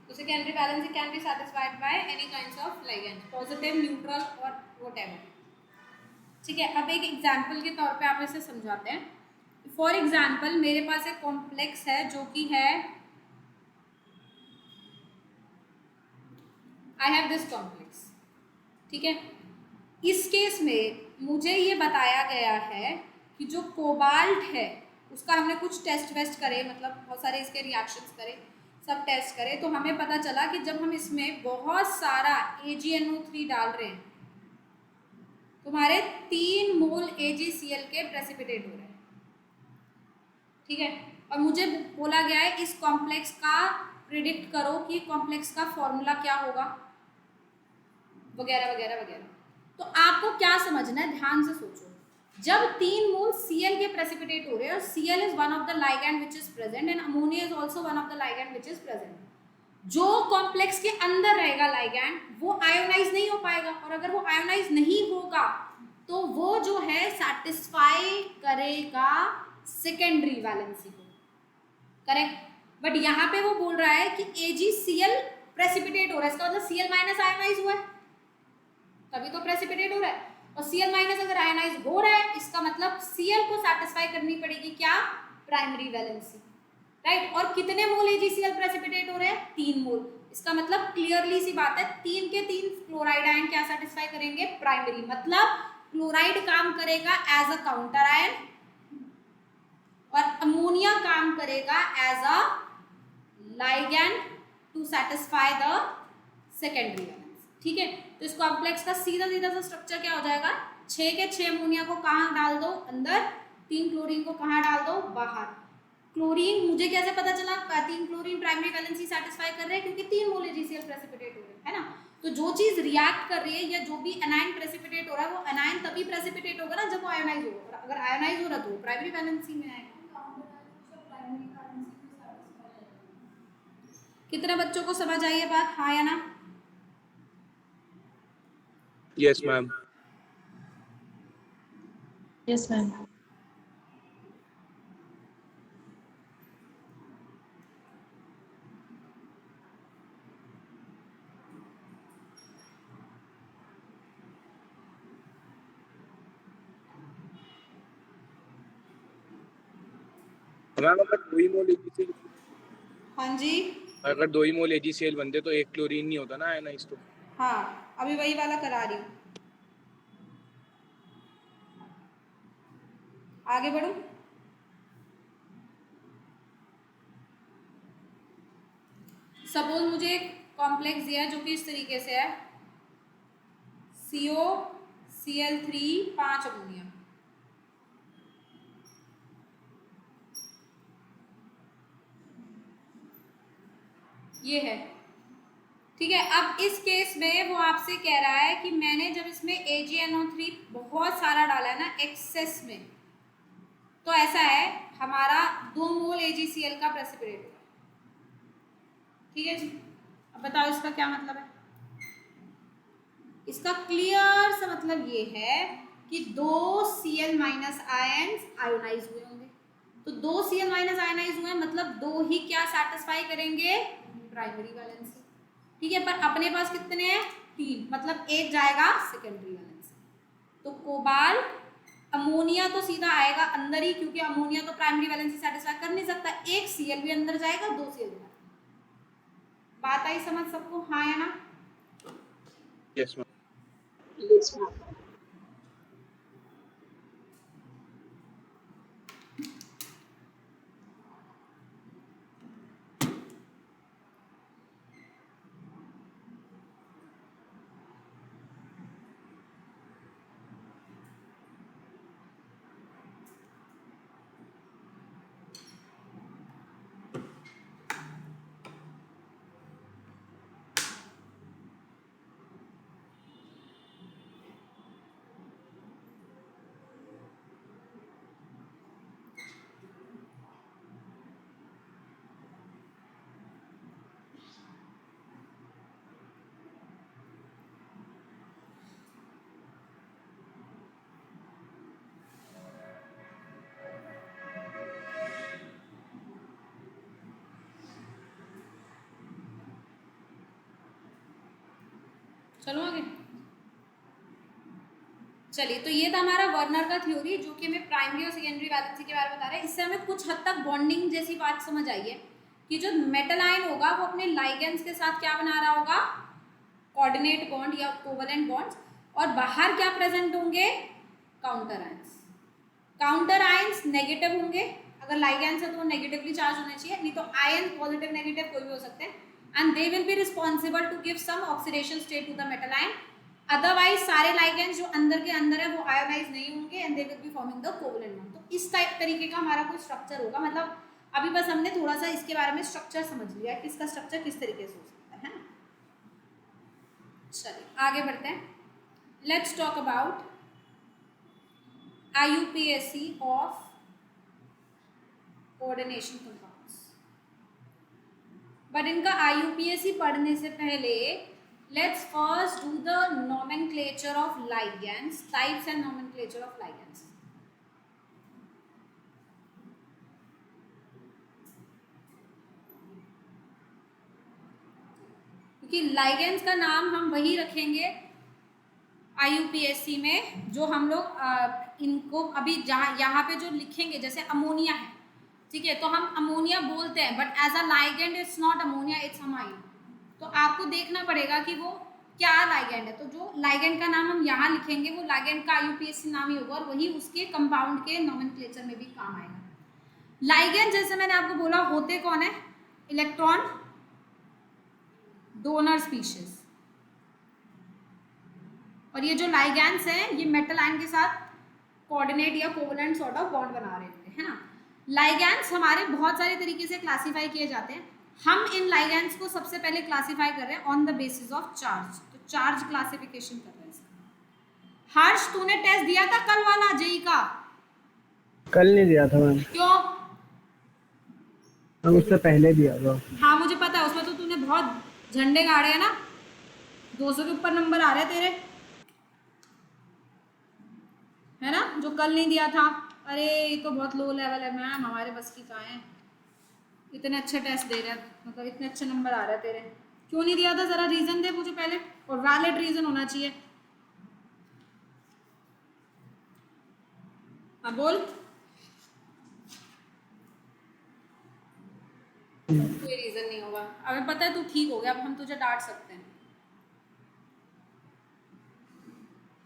Speaker 1: तो secondary valency can be satisfied by any kinds of ligands, positive, neutral और whatever, ठीक है? अब एक एग्जांपल के तौर पे आप इसे समझाते हैं। फॉर एग्जांपल मेरे पास एक कॉम्प्लेक्स है जो कि है आई हैव दिस कॉम्प्लेक्स, ठीक है? इस केस में मुझे ये बताया गया है कि जो कोबाल्ट है उसका हमने कुछ टेस्ट वेस्ट करे, मतलब बहुत सारे इसके रिएक्शंस करे, सब टेस्ट करे, तो हमें पता चला कि जब हम इसमें बहुत सारा AgNO3 डाल रहे हैं तो हमारे 3 मोल AgCl के प्रेसिपिटेट हो रहे हैं, ठीक है? और मुझे बोला गया है इस कॉम्प्लेक्स का प्रिडिक्ट करो कि कॉम्प्लेक्स का फॉर्मूला क्या होगा, वगैरह वगैरह वगैरह। तो आपको क्या समझना है, ध्यान से सोचो। जब 3 मोल Cl के प्रेसिपिटेट हो रहे हैं और Cl is one of the ligand which is present and ammonia is also one of the ligand which is present, जो कॉम्प्लेक्स के अंदर रहेगा लाइगैंड वो आयोनाइज नहीं हो पाएगा, और अगर वो आयोनाइज नहीं होगा तो वो जो है सैटिस्फाई करेगा सेकेंडरी वैलेंसी को, करेक्ट। बट यहाँ पे वो बोल रहा है कि AgCl प्रेसिपिटेट हो रहा है, इसका मतलब Cl माइनस आयोनाइज हुआ है तभी तो प्रेसिपिटेट हो रहा है, और Cl माइनस अगर आयोनाइज हो रहा है इसका मतलब Cl को सैटिस्फाई करनी पड़ेगी क्या, प्राइमरी वैलेंसी, राइट। और कितने मोल AgCl प्रेसिपिटेट हो रहे हैं, 3 मोल, इसका मतलब क्लियरली सी बात है 3 के 3 क्लोराइड आयन क्या सैटिस्फाई करेंगे, प्राइमरी, मतलब क्लोराइड काम करेगा एज अ काउंटर आयन और अमोनिया काम करेगा as a ligand to satisfy the secondary valence, ठीक है। तो इस कॉम्प्लेक्स का सीधा सीधा सा स्ट्रक्चर क्या हो जाएगा, 6 के 6 अमोनिया को कहाँ डाल दो, अंदर, 3 क्लोरीन को कहाँ डाल दो, बाहर। क्लोरीन मुझे कैसे पता चला 3 क्लोरीन प्राइमरी वैलेंसी सैटिस्फाई कर रहे हैं, क्योंकि 3 मोल AgCl प्रेसिपिटेट हो रहे हैं, है ना। तो जो चीज रिएक्ट कर रही है या जो भी एनायन प्रेसिपिटेट हो रहा है वो एनायन तभी प्रेसिपिटेट होगा ना जब वो आयोनाइज होगा, अगर आयोनाइज हो रहा तो प्राइमरी वैलेंसी में आएगा। कितने बच्चों को समझ आई है बात, हाँ या ना?
Speaker 3: Yes ma'am.
Speaker 7: Yes ma'am.
Speaker 3: Ma'am अगर 2 ही मोल AgCl,
Speaker 1: हाँ जी,
Speaker 3: अगर 2 ही मोल AgCl बनते तो 1 क्लोरीन नहीं होता ना आयनाइज, तो
Speaker 1: हाँ अभी वही वाला करा रही हूँ, आगे बढ़ो। सपोज मुझे एक कॉम्प्लेक्स दिया है जो कि इस तरीके से है, COCl3 5 अमोनिया, ये है, ठीक है। अब इस केस में वो आपसे कह रहा है कि मैंने जब इसमें AgNO3 बहुत सारा डाला है ना एक्सेस में, तो ऐसा है हमारा 2 मोल AgCl का प्रेसिपिटेट होगा, ठीक है जी। अब बताओ इसका क्या मतलब है, इसका क्लियर सा मतलब ये है कि 2 Cl माइनस आयन्स आयोनाइज हुए होंगे, तो 2 Cl माइनस आयोनाइज हुए मतलब 2 ही क्या सैटिस्फाई करेंगे, प्राइमरी वैलेंसी, ठीक है। पर अपने पास कितने हैं, 3, मतलब 1 जाएगा सेकेंडरी वैलेंसी, तो कोबाल्ट अमोनिया तो सीधा आएगा अंदर ही, क्योंकि अमोनिया तो प्राइमरी वैलेंसी सैटिस्फाई कर नहीं सकता, 1 Cl भी अंदर जाएगा, 2 Cl भी। बात आई समझ सबको, हाँ या ना?
Speaker 3: Yes ma'am.
Speaker 7: Yes ma'am.
Speaker 1: चलो आगे, चलिए। तो ये था हमारा वर्नर का थ्योरी, जो कि हमें प्राइमरी और सेकेंडरी वैलेंसी के बारे में बता रहा है। इससे हमें कुछ हद तक बॉन्डिंग जैसी बात समझ आई है कि जो मेटल आयन होगा वो अपने लाइगेंड्स के साथ क्या बना रहा होगा, कोऑर्डिनेट बॉन्ड या कोवलेंट बॉन्ड्स, और बाहर क्या प्रेजेंट होंगे, counter ions. Counter ions negative होंगे, अगर लाइगेंड्स है तो वो नेगेटिवली चार्ज होने चाहिए, नहीं तो आयन पॉजिटिव नेगेटिव कोई भी हो सकते हैं, and they will be responsible to give some oxidation state to the metal ion. Otherwise सारे लाइगेंड्स जो अंदर के अंदर है वो आयोनाइज नहीं होंगे and they will be forming the covalent bond. तो इस टाइप तरीके का हमारा कोई स्ट्रक्चर होगा, मतलब अभी बस हमने थोड़ा सा इसके बारे में स्ट्रक्चर समझ लिया कि इसका स्ट्रक्चर किस तरीके से हो सकता है ना। चलिए आगे बढ़ते हैं, let's talk about IUPAC of coordination compounds. But इनका IUPAC पढ़ने से पहले let's first do the nomenclature of ligands, types and nomenclature of ligands. क्योंकि लाइगेंड्स का नाम हम वही रखेंगे IUPAC में जो हम लोग इनको अभी जहाँ यहाँ पे जो लिखेंगे, जैसे अमोनिया है, ठीक है, तो हम अमोनिया बोलते हैं but as a ligand it's not ammonia, it's amine. तो आपको देखना पड़ेगा कि वो क्या लाइगेंड है। तो जो लाइगेंड का नाम हम यहाँ लिखेंगे वो लाइगेंड का IUPAC नाम ही होगा और वही उसके कंपाउंड के नोमेनक्लेचर में भी काम आएगा। लाइगेंड जैसे मैंने आपको बोला होते कौन है? Electron donor species. और ये जो लाइगैंड्स हैं ये मेटल आयन के साथ कोऑर्डिनेट या कोवलेंट सॉर्ट ऑफ बॉन्ड बना रहे होते हैं ना। लाइगैंड्स हमारे बहुत सारे तरीके से क्लासीफाई किए जाते हैं। हम इन लाइगैंड्स को सबसे पहले क्लासीफाई कर रहे हैं on the basis of charge. तो चार्ज क्लासिफिकेशन कर रहे हैं इसका। हर्ष, तूने टेस्ट दिया था कल वाला जेई का?
Speaker 8: कल नहीं दिया था मैम,
Speaker 1: क्यों?
Speaker 8: हम उससे पहले दिया था।
Speaker 1: हाँ मुझे पता है, उसमें तो तूने बहुत झंडे गाड़े हैं ना, 200 के ऊपर नंबर आ रहे हैं तेरे, है ना? जो कल नहीं दिया था, अरे ये तो बहुत लो लेवल है मैम, हमारे बस की कहाँ है। इतने अच्छे टेस्ट दे रहे हैं, मतलब इतने अच्छे नंबर आ रहे हैं तेरे, क्यों नहीं दिया था? ज़रा रीज़न दे मुझे पहले, और वैलिड रीज़न होना चाहिए। हाँ बोल। कोई रीज़न नहीं होगा, हमें पता है तू ठीक हो गया, अब हम तुझे डांट सकते हैं।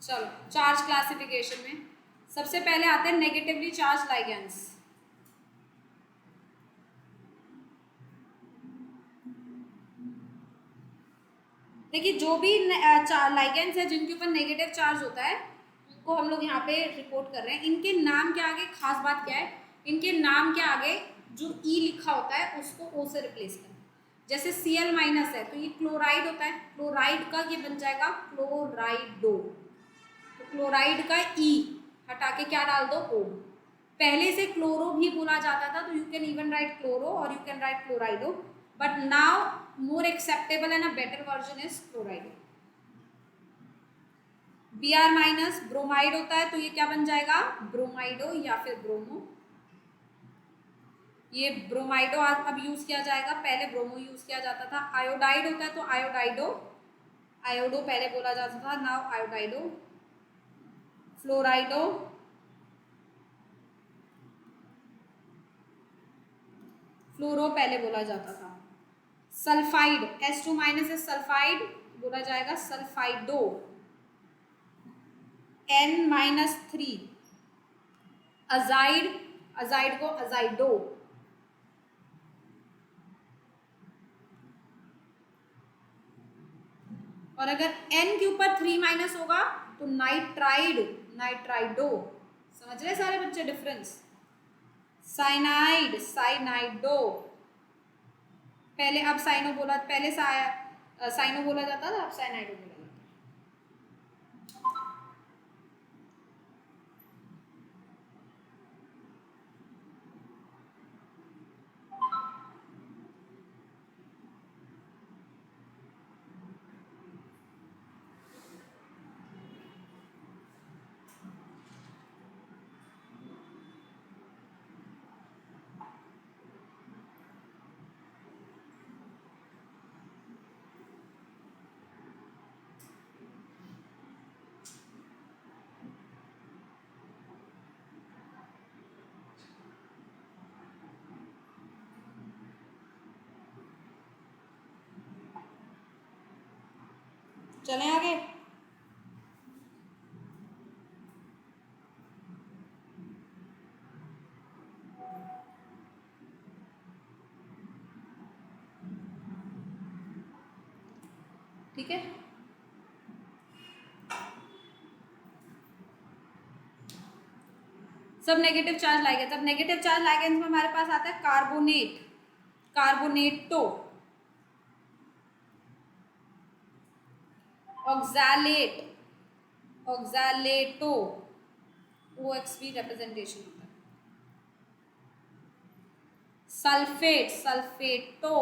Speaker 1: चलो चार्ज क्लासिफिकेशन में सबसे पहले आते हैं नेगेटिवली चार्ज लाइगेंड्स। देखिए जो भी लाइगेंड्स है जिनके ऊपर नेगेटिव चार्ज होता है उनको हम लोग यहाँ पे रिपोर्ट कर रहे हैं। इनके नाम के आगे खास बात क्या है, इनके नाम के आगे जो ई लिखा होता है उसको ओ से रिप्लेस करें। जैसे Cl माइनस है तो ये क्लोराइड होता है, क्लोराइड का ये बन जाएगा क्लोराइडो। तो क्लोराइड का ई हटा के क्या डाल दो? ओ। पहले से क्लोरो भी बोला जाता था, तो you can even write chloro और you can write chlorido, but now more acceptable and a better version is chlorido. Br minus bromide होता है तो ये क्या बन जाएगा? ब्रोमाइडो या फिर ब्रोमो। ये ब्रोमाइडो अब यूज किया जाएगा, पहले ब्रोमो यूज किया जाता था। आयोडाइड होता है तो आयोडाइडो, आयोडो पहले बोला जाता था, नाउ आयोडाइडो। फ्लोराइडो, फ्लोरो पहले बोला जाता था। सल्फाइड H2 माइनस है, सल्फाइड बोला जाएगा सल्फाइडो। N-3 अजाइड, अजाइड को अजाइडो। और अगर N के ऊपर 3 माइनस होगा तो नाइट्राइड, नाइट्राइडो। समझ रहे सारे बच्चे डिफरेंस? साइनाइड, साइनाइडो। पहले अब साइनो बोला, पहले साइनो बोला जाता था, अब साइनाइडो बोला जाता है। चलें आगे। ठीक है, सब नेगेटिव चार्ज लाइगेंस। अब नेगेटिव चार्ज लाइगेंस में हमारे पास आता है carbonate, carbonato, oxalate, oxalato, OXV representation होता है। Sulphate, sulphato,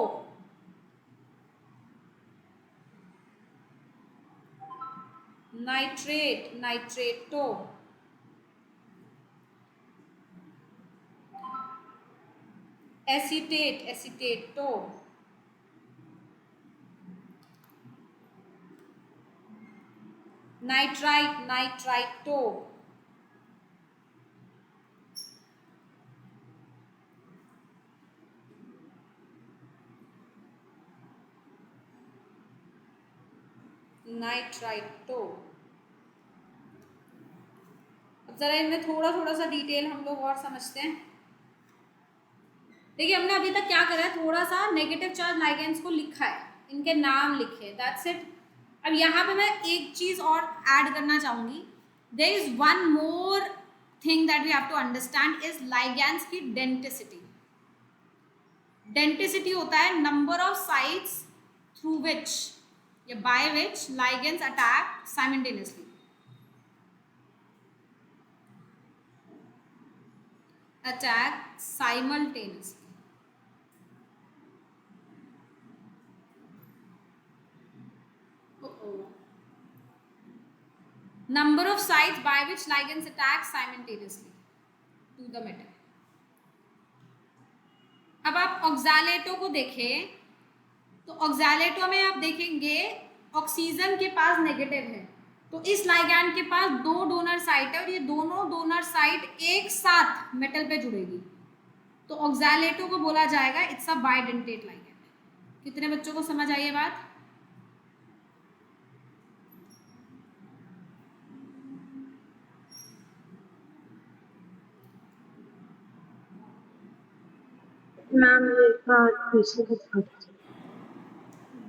Speaker 1: nitrate, nitrato, acetate, acetato, nitrite, nitrito, nitrito. अब जरा इनमें थोड़ा थोड़ा सा डिटेल हम लोग और समझते हैं। देखिए हमने अभी तक क्या करा है, थोड़ा सा नेगेटिव चार्ज लाइगेंड्स को लिखा है, इनके नाम लिखे, दैट्स इट। अब यहाँ पे मैं एक चीज और ऐड करना चाहूंगी। There is one more thing that we have to understand is ligands की डेंटिसिटी। डेंटिसिटी होता है number of sites through which या by which ligands attack simultaneously. Attack simultaneously. Number of sites by which ligands attack simultaneously to the metal. अब आप ऑक्सैलेटो को देखें तो ऑक्सैलेटो में आप देखेंगे ऑक्सीजन के पास नेगेटिव है, तो इस लाइगैंड के पास 2 डोनर साइट है और ये दोनों डोनर साइट एक साथ मेटल पे जुड़ेगी, तो ऑक्सैलेटो को बोला जाएगा इट्स अ बाइडेंटेट लाइगैंड। कितने बच्चों को समझ आई ये बात?
Speaker 5: मैम ये बात पीछे बता दीजिए।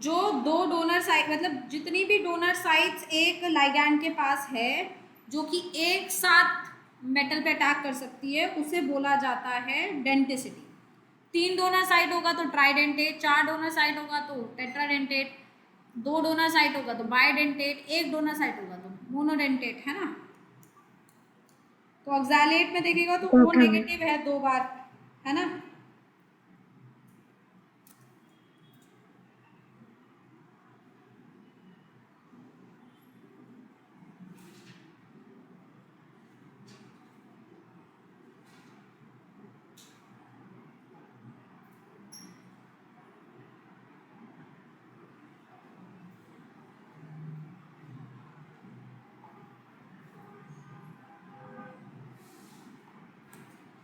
Speaker 1: जो 2 डोनर साइट मतलब जितनी भी डोनर साइट्स एक लाइगैंड के पास है जो कि एक साथ मेटल पे अटैक कर सकती है, उसे बोला जाता है डेंटिसिटी। 3 डोनर साइट होगा तो ट्राइडेंटेट, 4 डोनर साइट होगा तो टेट्राडेंटेट, 2 डोनर साइट होगा तो बाइडेंटेट, 1 डोनर साइट होगा तो मोनोडेंटेट, है ना। तो ऑक्सैलेट में देखिएगा तो O नेगेटिव है 2 बार, है ना।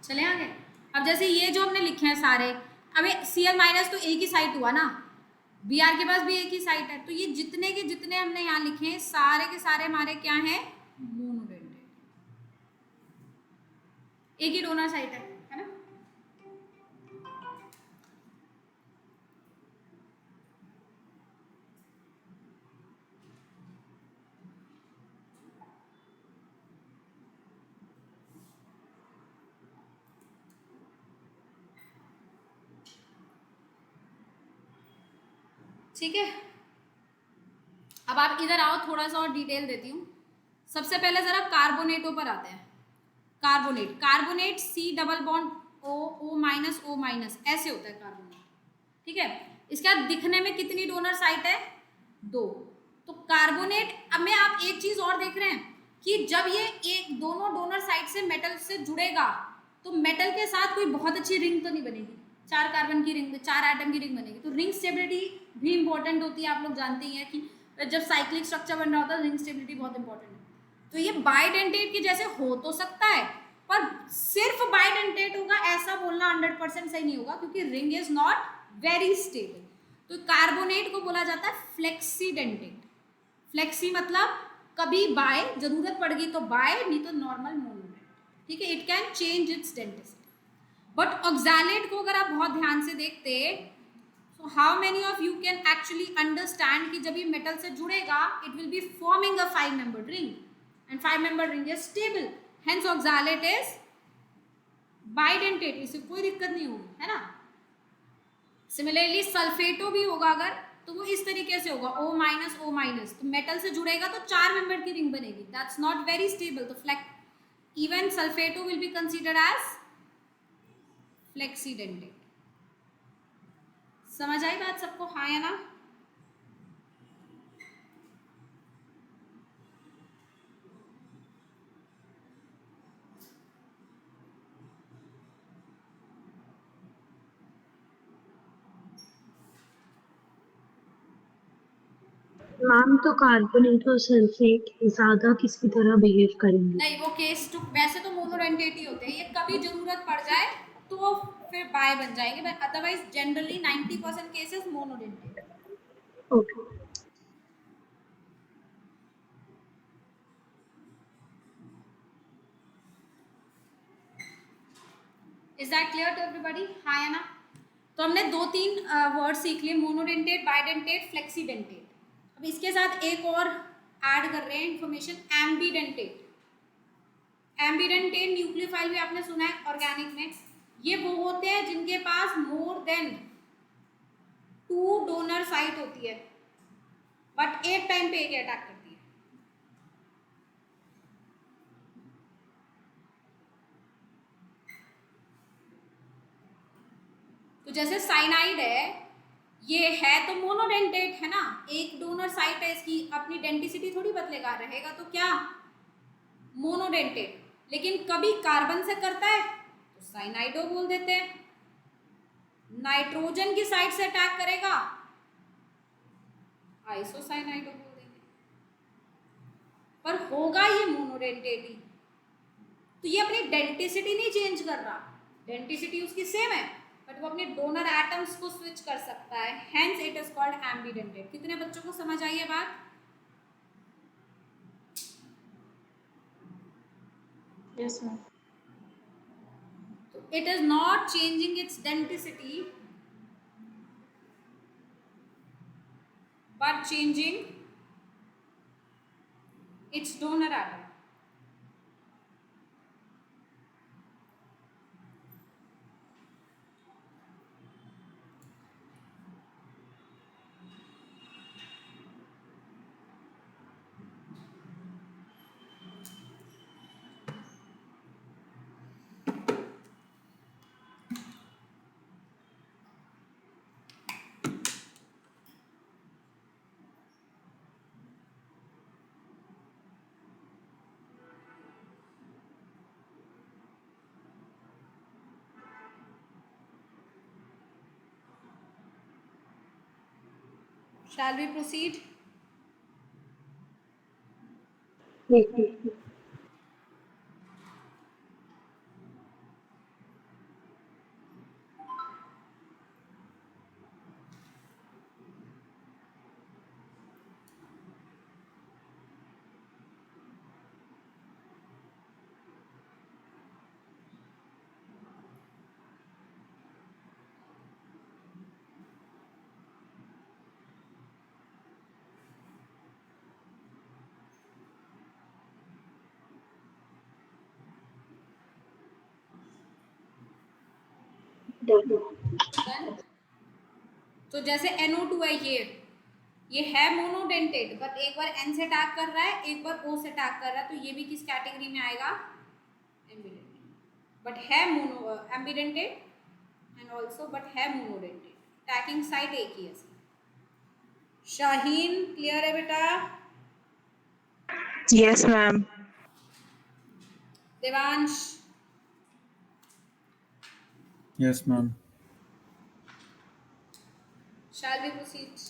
Speaker 1: चले आगे। अब जैसे ये जो हमने लिखे हैं सारे, अब Cl माइनस तो एक ही साइट हुआ ना, Br के पास भी एक ही साइट है, तो ये जितने के जितने हमने यहाँ लिखे हैं सारे के सारे हमारे क्या हैं, मोनोडेंटेट, एक ही डोनर साइट है ना। ठीक है, अब आप इधर आओ, थोड़ा सा और डिटेल देती हूँ। सबसे पहले जरा कार्बोनेटों पर आते हैं। Carbonate, carbonate C double bond O, O minus O minus, ऐसे होता है कार्बोनेट, ठीक है। इसके बाद दिखने में कितनी डोनर साइट है, 2। तो कार्बोनेट, अब में आप एक चीज और देख रहे हैं कि जब ये एक दोनों डोनर साइट से मेटल से जुड़ेगा तो मेटल के साथ कोई बहुत अच्छी रिंग तो नहीं बनेगी, 4 कार्बन की रिंग, 4 एटम की रिंग बनेगी। तो रिंग स्टेबिलिटी भी इंपॉर्टेंट होती है, आप लोग जानते ही हैं कि जब साइक्लिक स्ट्रक्चर बन रहा होता है रिंग स्टेबिलिटी बहुत इंपॉर्टेंट है। तो ये बाइडेंटेट की जैसे हो तो सकता है, पर सिर्फ बाइडेंटेट होगा ऐसा बोलना 100% सही नहीं होगा, क्योंकि ring is not very stable. तो कार्बोनेट को बोला जाता है फ्लेक्सीडेंटेट। फ्लेक्सी मतलब कभी बाय, जरूरत पड़ेगी तो बाय, नहीं तो नॉर्मल मोनोडेंट, ठीक है। It can change it's denticity. But oxalate को अगर आप बहुत ध्यान से देखते, so how many of you can actually understand कि जब ये मेटल से जुड़ेगा it will be forming a 5-membered ring and 5-membered ring is stable, hence oxalate is bidentate, इससे कोई दिक्कत नहीं होगी, है ना। सिमिलरली सल्फेटो भी होगा अगर, तो वो इस तरीके से होगा O माइनस O माइनस, तो मेटल से जुड़ेगा तो 4 मेंबर की रिंग बनेगी, दैट्स नॉट वेरी स्टेबल। तो even sulfato will be considered as flexidentate. समझ आई बात सबको, हाँ या ना?
Speaker 5: मैम तो कार्बोनेट और सल्फेट ज्यादा किसकी तरह बिहेव करेंगे?
Speaker 1: नहीं, वो केस टू वैसे तो मोनोडेंटेट ही होते हैं, ये कभी जरूरत पड़ जाए तो फिर बाय बन जाएंगे, but otherwise generally 90% cases monodentate.
Speaker 5: Okay.
Speaker 1: Is that clear to everybody, हाँ या ना? तो हमने 2-3 वर्ड सीख लिए, मोनोडेंटेट, बाइडेंटेट, फ्लेक्सीडेंटेट. अब इसके साथ एक और ऐड कर रहे हैं इंफॉर्मेशन, एम्बीडेंटेट. एम्बीडेंटेट न्यूक्लियोफाइल भी आपने सुना है ऑर्गेनिक में. ये वो होते हैं जिनके पास मोर देन 2 डोनर साइट होती है, बट एक टाइम पे एक अटैक करती है. तो जैसे साइनाइड है, ये है तो मोनोडेंटेट है ना, एक डोनर साइट है, इसकी अपनी डेंटिसिटी थोड़ी बदलेगा, रहेगा तो क्या मोनोडेंटेट. लेकिन कभी कार्बन से करता है तो साइनाइडो बोल देते हैं, नाइट्रोजन की साइड से अटैक करेगा आइसोसाइनाइडो बोल देंगे, पर होगा ये मोनोडेंटेट ही. तो ये अपनी डेंटिसिटी नहीं चेंज कर रहा, डेंटिसिटी उसकी सेम है, बट वो अपने डोनर एटम्स को स्विच कर सकता है, hence it is called ambidentate. कितने बच्चों को समझ आई है बात?
Speaker 7: Yes, ma'am.
Speaker 1: So it is not changing its denticity, but changing its donor atom. Shall we proceed? तो जैसे NO2 है, ये है मोनोडेंटेट, बट एक बार N से अटैक कर रहा है, एक बार O से अटैक कर रहा है, तो ये भी किस कैटेगरी में आएगा? एम्बीडेंटेट. बट है mono ambidentate and also but है मोनोडेंटेट, अटैकिंग साइट एक ही है. शाहीन क्लियर है बेटा?
Speaker 6: Yes, ma'am.
Speaker 1: Devansh?
Speaker 4: Yes ma'am.
Speaker 1: Shall we proceed?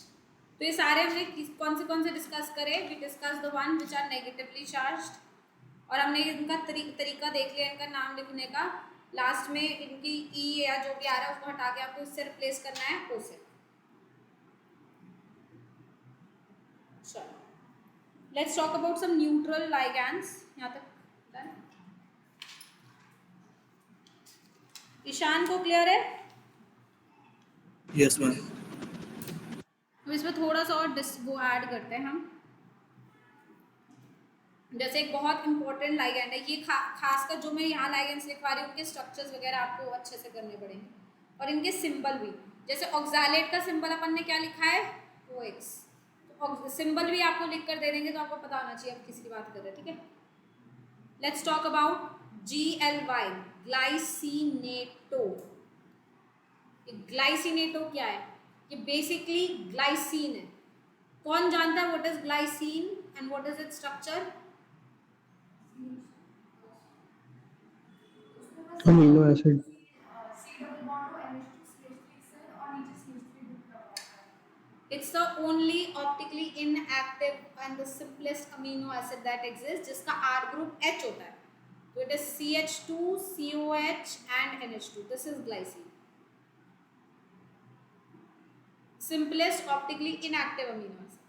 Speaker 1: तो ये सारे हमने कौन से डिस्कस करे? We discuss the one which are negatively charged, और हमने इनका तरीका देख लिया, इनका नाम लिखने का. लास्ट में इनकी E या जो भी आ रहा है उसको हटा के आपको इससे रिप्लेस करना है O से. चलो, let's talk about some neutral ligands. यहाँ तक डन? ईशान को क्लियर है?
Speaker 3: Yes ma'am.
Speaker 1: तो इसमें थोड़ा सा और वो ऐड करते हैं हम. जैसे एक बहुत इंपॉर्टेंट लाइगैंड है ये, खासकर जो मैं यहाँ लाइगैंड्स लिखवा रही हूँ उनके स्ट्रक्चर्स वगैरह आपको अच्छे से करने पड़ेंगे, और इनके सिंबल भी. जैसे ऑक्सैलेट का सिंबल अपन ने क्या लिखा है? OX. तो सिंबल भी आपको लिख कर दे देंगे, तो आपको पता होना चाहिए आप किसकी बात कर रहे हैं. ठीक है, let's talk about GLY, glycinato. Glycinato क्या है? ये बेसिकली ग्लाइसिन है। कौन जानता है what is glycine and what is its structure?
Speaker 8: Amino acid.
Speaker 1: It's the only optically inactive and the simplest amino acid that exists जिसका R group H होता है। तो it is CH2, COH and NH2. This is glycine. Simplest optically inactive amino acid.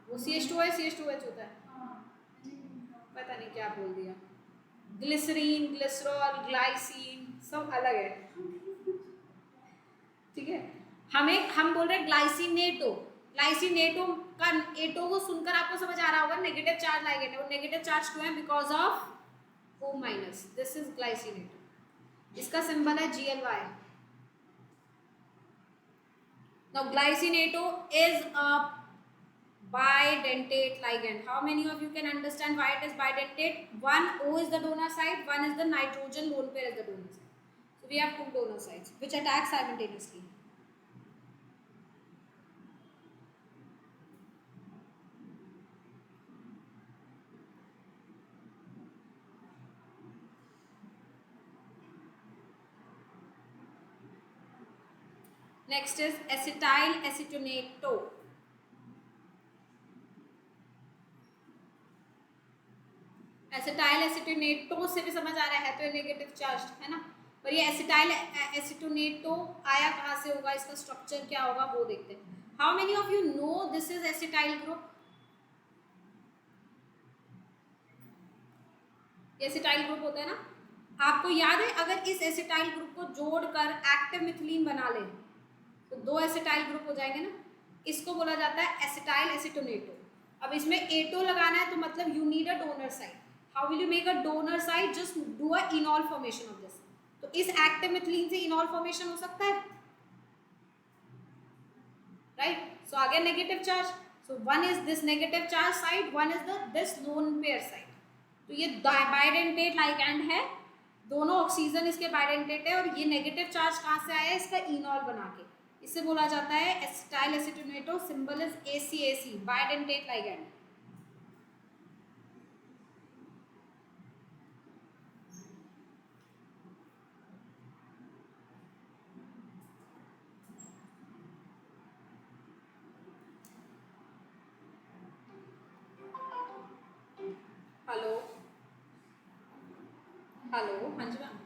Speaker 1: वो CH2 है, CH2H होता है। पता नहीं क्या बोल दिया। ग्लिसरीन, ग्लिसरॉल, ग्लाइसिन सब अलग है। ठीक है, हम बोल रहे हैं ग्लाइसिनेटो। ग्लाइसिनेटो का एटो को सुनकर आपको समझ आ रहा होगा नेगेटिव चार्ज लाइगेंड है। वो नेगेटिव चार्ज क्यों है? Because of O-। This is glycinato. इसका सिंबल है GLY। Now glycinato is a bidentate ligand. How many of you can understand why it is bidentate? One O is the donor side, one is the nitrogen lone pair is the donor side. So we have two donor sides which attack simultaneously. Next is acetyl acetonato. Acetyl acetonato से भी समझ आ रहा है, तो ये negative charge है ना। पर ये एसिटाइल एसिटोनेटो आया कहाँ से होगा, इसका स्ट्रक्चर क्या होगा वो देखते हैं। How many of you no this is acetyl group? ये एसिटाइल ग्रुप होता है ना। आपको याद है अगर इस एसिटाइल ग्रुप को जोड़कर एक्टिव मिथिलीन बना ले तो दो एसिटाइल ग्रुप हो जाएंगे ना। इसको बोला जाता है एसिटाइल एसिटोनेटो। अब इसमें एटो लगाना है तो मतलब you need a donor side. How will you make a donor side? Just do a enol formation of this. तो इस एक्टिव मिथिलीन से enol formation हो सकता है, right? So आ गया negative charge. So one is this negative charge side, one is this lone pair side. तो ये bidentate ligand है, दोनों ऑक्सीजन इसके bidentate है और ये नेगेटिव चार्ज कहाँ से आया है? इसका enol बना के। इसे बोला जाता है acetyl acetonato. Symbol is ACAC, bidentate ligand. Hello hello, हाँ जी मैम,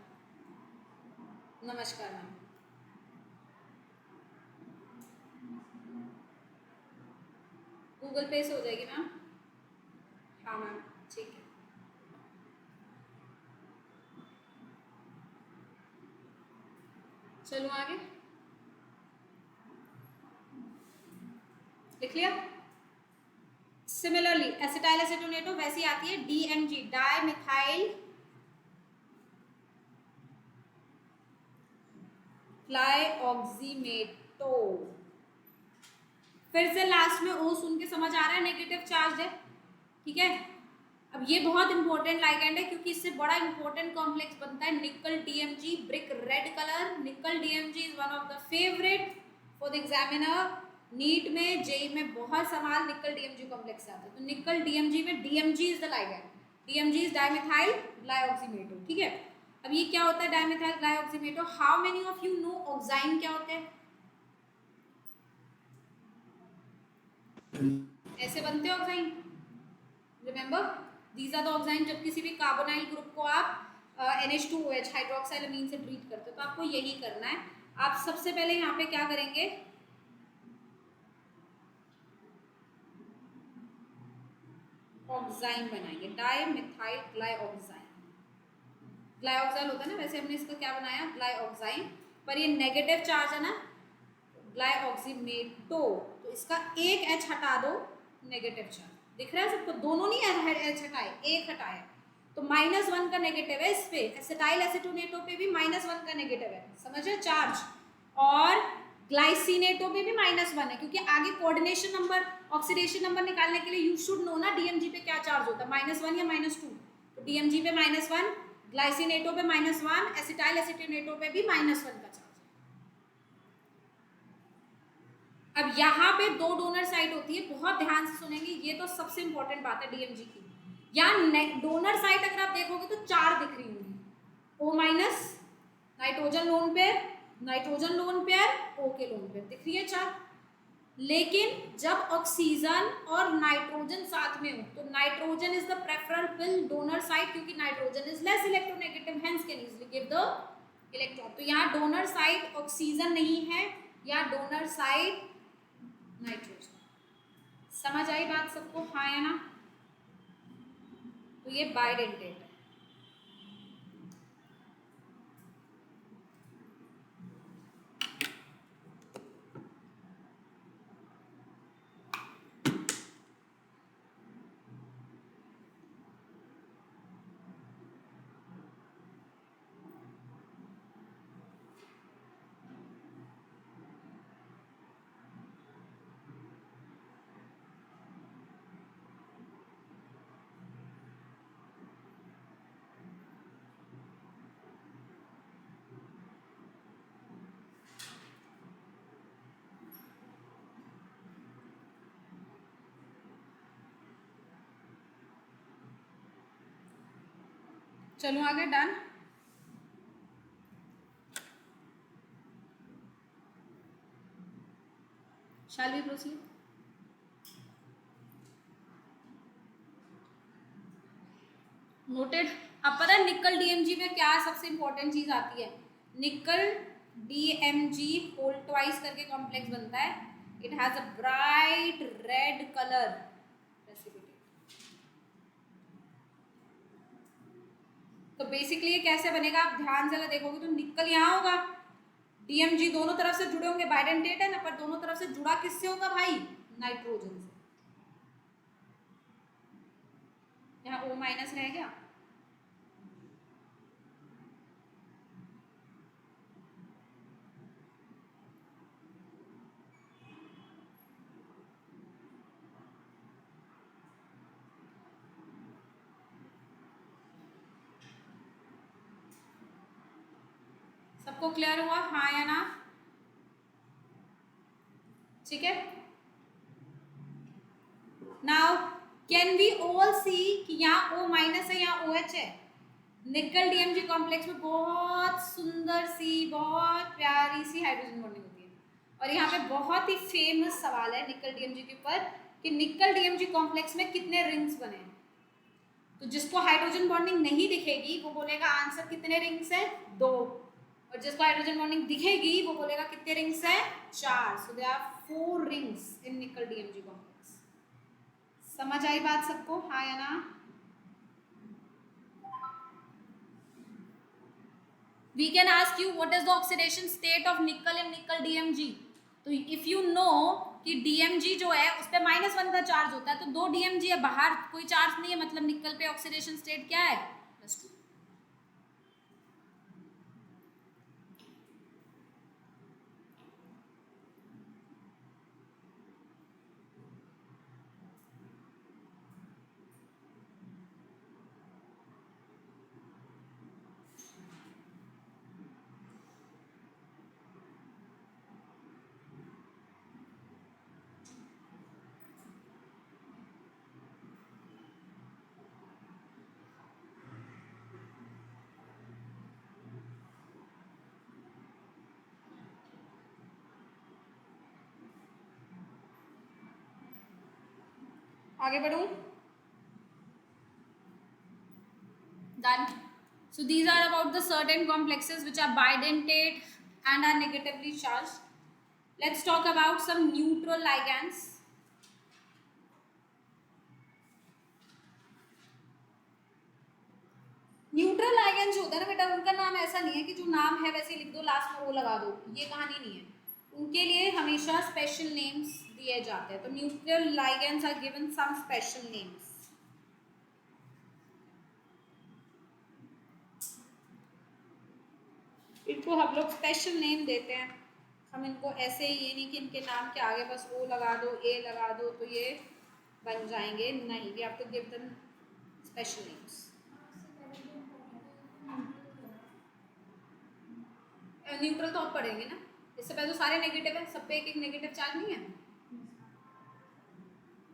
Speaker 1: नमस्कार मैम। गूगल पे से हो जाएगी मैम? हाँ मैम, ठीक है। चलो आगे, लिख लिया। सिमिलरली एसिटाइल एसिटोनेटो वैसी आती है DMG, डाइमिथाइल ग्लाइऑक्सीमेटो। फिर से लास्ट में O सुन के समझ आ रहा है नेगेटिव चार्ज है, ठीक है। अब ये बहुत इंपॉर्टेंट लाइगेंड है क्योंकि इससे बड़ा इंपॉर्टेंट कॉम्प्लेक्स बनता है nickel DMG, brick red colour. Nickel DMG is one of the favourite for the examiner. NEET में, जेई में बहुत सवाल निकल DMG कॉम्प्लेक्स आता है। तो निकल DMG में DMG is the ligand. DMG is dimethyl glyoximato, ठीक है। अब ये क्या होता है dimethyl glyoximato? How many of you know oxine क्या होते हैं? ऐसे बनते हैं oxine, remember these are the oxine. जब किसी भी कार्बोनाइल ग्रुप को आप NH2OH हाइड्रोक्साइल अमीन से ट्रीट करते हो तो आपको यही करना है। आप सबसे पहले यहाँ पे क्या करेंगे, ऑक्साइन बनाएंगे, डाइमिथाइल ग्लाइऑक्साइन। ग्लाइऑक्साइल होता है ना, वैसे हमने इसका क्या बनाया, ग्लाइऑक्साइन। पर ये नेगेटिव चार्ज है ना, ग्लाइऑक्सीमेटो, तो इसका एक H हटा दो, नेगेटिव चार्ज दिख रहा है सबको। दोनों नहीं H हटाए, एक हटाया तो -1 का नेगेटिव है इस पे। एसिटाइल एसिटोनेटो पे भी -1 का नेगेटिव है, समझे चार्ज। और ग्लाइसिनेटो पे भी -1 है क्योंकि आगे कोऑर्डिनेशन नंबर, ऑक्सीडेशन नंबर निकालने के लिए यू शुड नो ना DMG पे क्या चार्ज होता है, -1 या -2। तो तो DMG पे -1, ग्लाइसिनेटो पे -1, एसिटाइल एसिटेनेटो पे भी -1 का चार्ज है। अब यहाँ पे 2 डोनर साइट होती है, बहुत ध्यान से सुनेंगे, ये तो सबसे इंपॉर्टेंट बात है DMG की। यहाँ डोनर साइट अगर आप देखोगे तो 4 दिख रही होंगी, O-, nitrogen lone pair, nitrogen lone pair, O के लोन पेयर दिख रही है 4। लेकिन जब ऑक्सीजन और नाइट्रोजन साथ में हो तो nitrogen is the preferable donor site, क्योंकि nitrogen is less electronegative, hence can easily give the electron. तो यहाँ डोनर साइट ऑक्सीजन नहीं है, यहाँ डोनर साइट नाइट्रोजन। समझ आई बात सबको, हाँ या ना? तो ये बाइडेंटेट है। चलो आगे, done. Shall we proceed? Noted. अब पता है निकल DMG में क्या सबसे इंपॉर्टेंट चीज आती है? निकल DMG होल ट्वाइस करके कॉम्प्लेक्स बनता है। It has a bright red colour precipitate. तो बेसिकली ये कैसे बनेगा, आप ध्यान से अगर देखोगे तो निकल यहाँ होगा, DMG दोनों तरफ से जुड़े होंगे, बाइडेंटेट है ना, पर दोनों तरफ से जुड़ा किससे होगा भाई? नाइट्रोजन से। यहाँ O- रह गया, सबको क्लियर हुआ, हाँ या ना? ठीक है। नाउ कैन वी ऑल सी कि यहाँ O- है, यहाँ OH है। निकल DMG कॉम्प्लेक्स में बहुत सुंदर सी, बहुत प्यारी सी हाइड्रोजन बॉन्डिंग होती है। और यहाँ पे बहुत ही फेमस सवाल है निकल DMG के ऊपर कि निकल DMG कॉम्प्लेक्स में कितने रिंग्स बने हैं। तो जिसको हाइड्रोजन बॉन्डिंग नहीं दिखेगी वो बोलेगा आंसर कितने रिंग्स है? 2। और जिसको हाइड्रोजन बॉन्डिंग दिखेगी वो बोलेगा कितने रिंग्स है? 4। So there are 4 rings in nickel DMG complex. समझ आई बात सबको, हाँ या ना? We can ask you what is the oxidation state of nickel in nickel DMG। तो if you know कि DMG जो है उस पर -1 का चार्ज होता है, तो 2 DMG है, बाहर कोई चार्ज नहीं है, मतलब निकल पे ऑक्सीडेशन स्टेट क्या है? +2। आगे बढ़ूं? Done. So these are about the certain complexes which are bidentate and are negatively charged. Let's talk about some neutral ligands. Neutral ligand जो होता है ना बेटा, उनका नाम ऐसा नहीं है कि जो नाम है वैसे लिख दो, लास्ट में वो लगा दो, ये कहानी नहीं है। उनके लिए हमेशा स्पेशल नेम्स दिए जाते हैं। तो neutral ligands are given some special names. इनको हम लोग स्पेशल नेम देते हैं। हम इनको ऐसे, ये नहीं कि इनके नाम के आगे बस O लगा दो, A लगा दो तो ये बन जाएंगे, नहीं, we have to give them special names. Neutral तो अब पढ़ेंगे ना, इससे पहले तो सारे नेगेटिव है, सब पे एक एक नेगेटिव चार्ज नहीं है।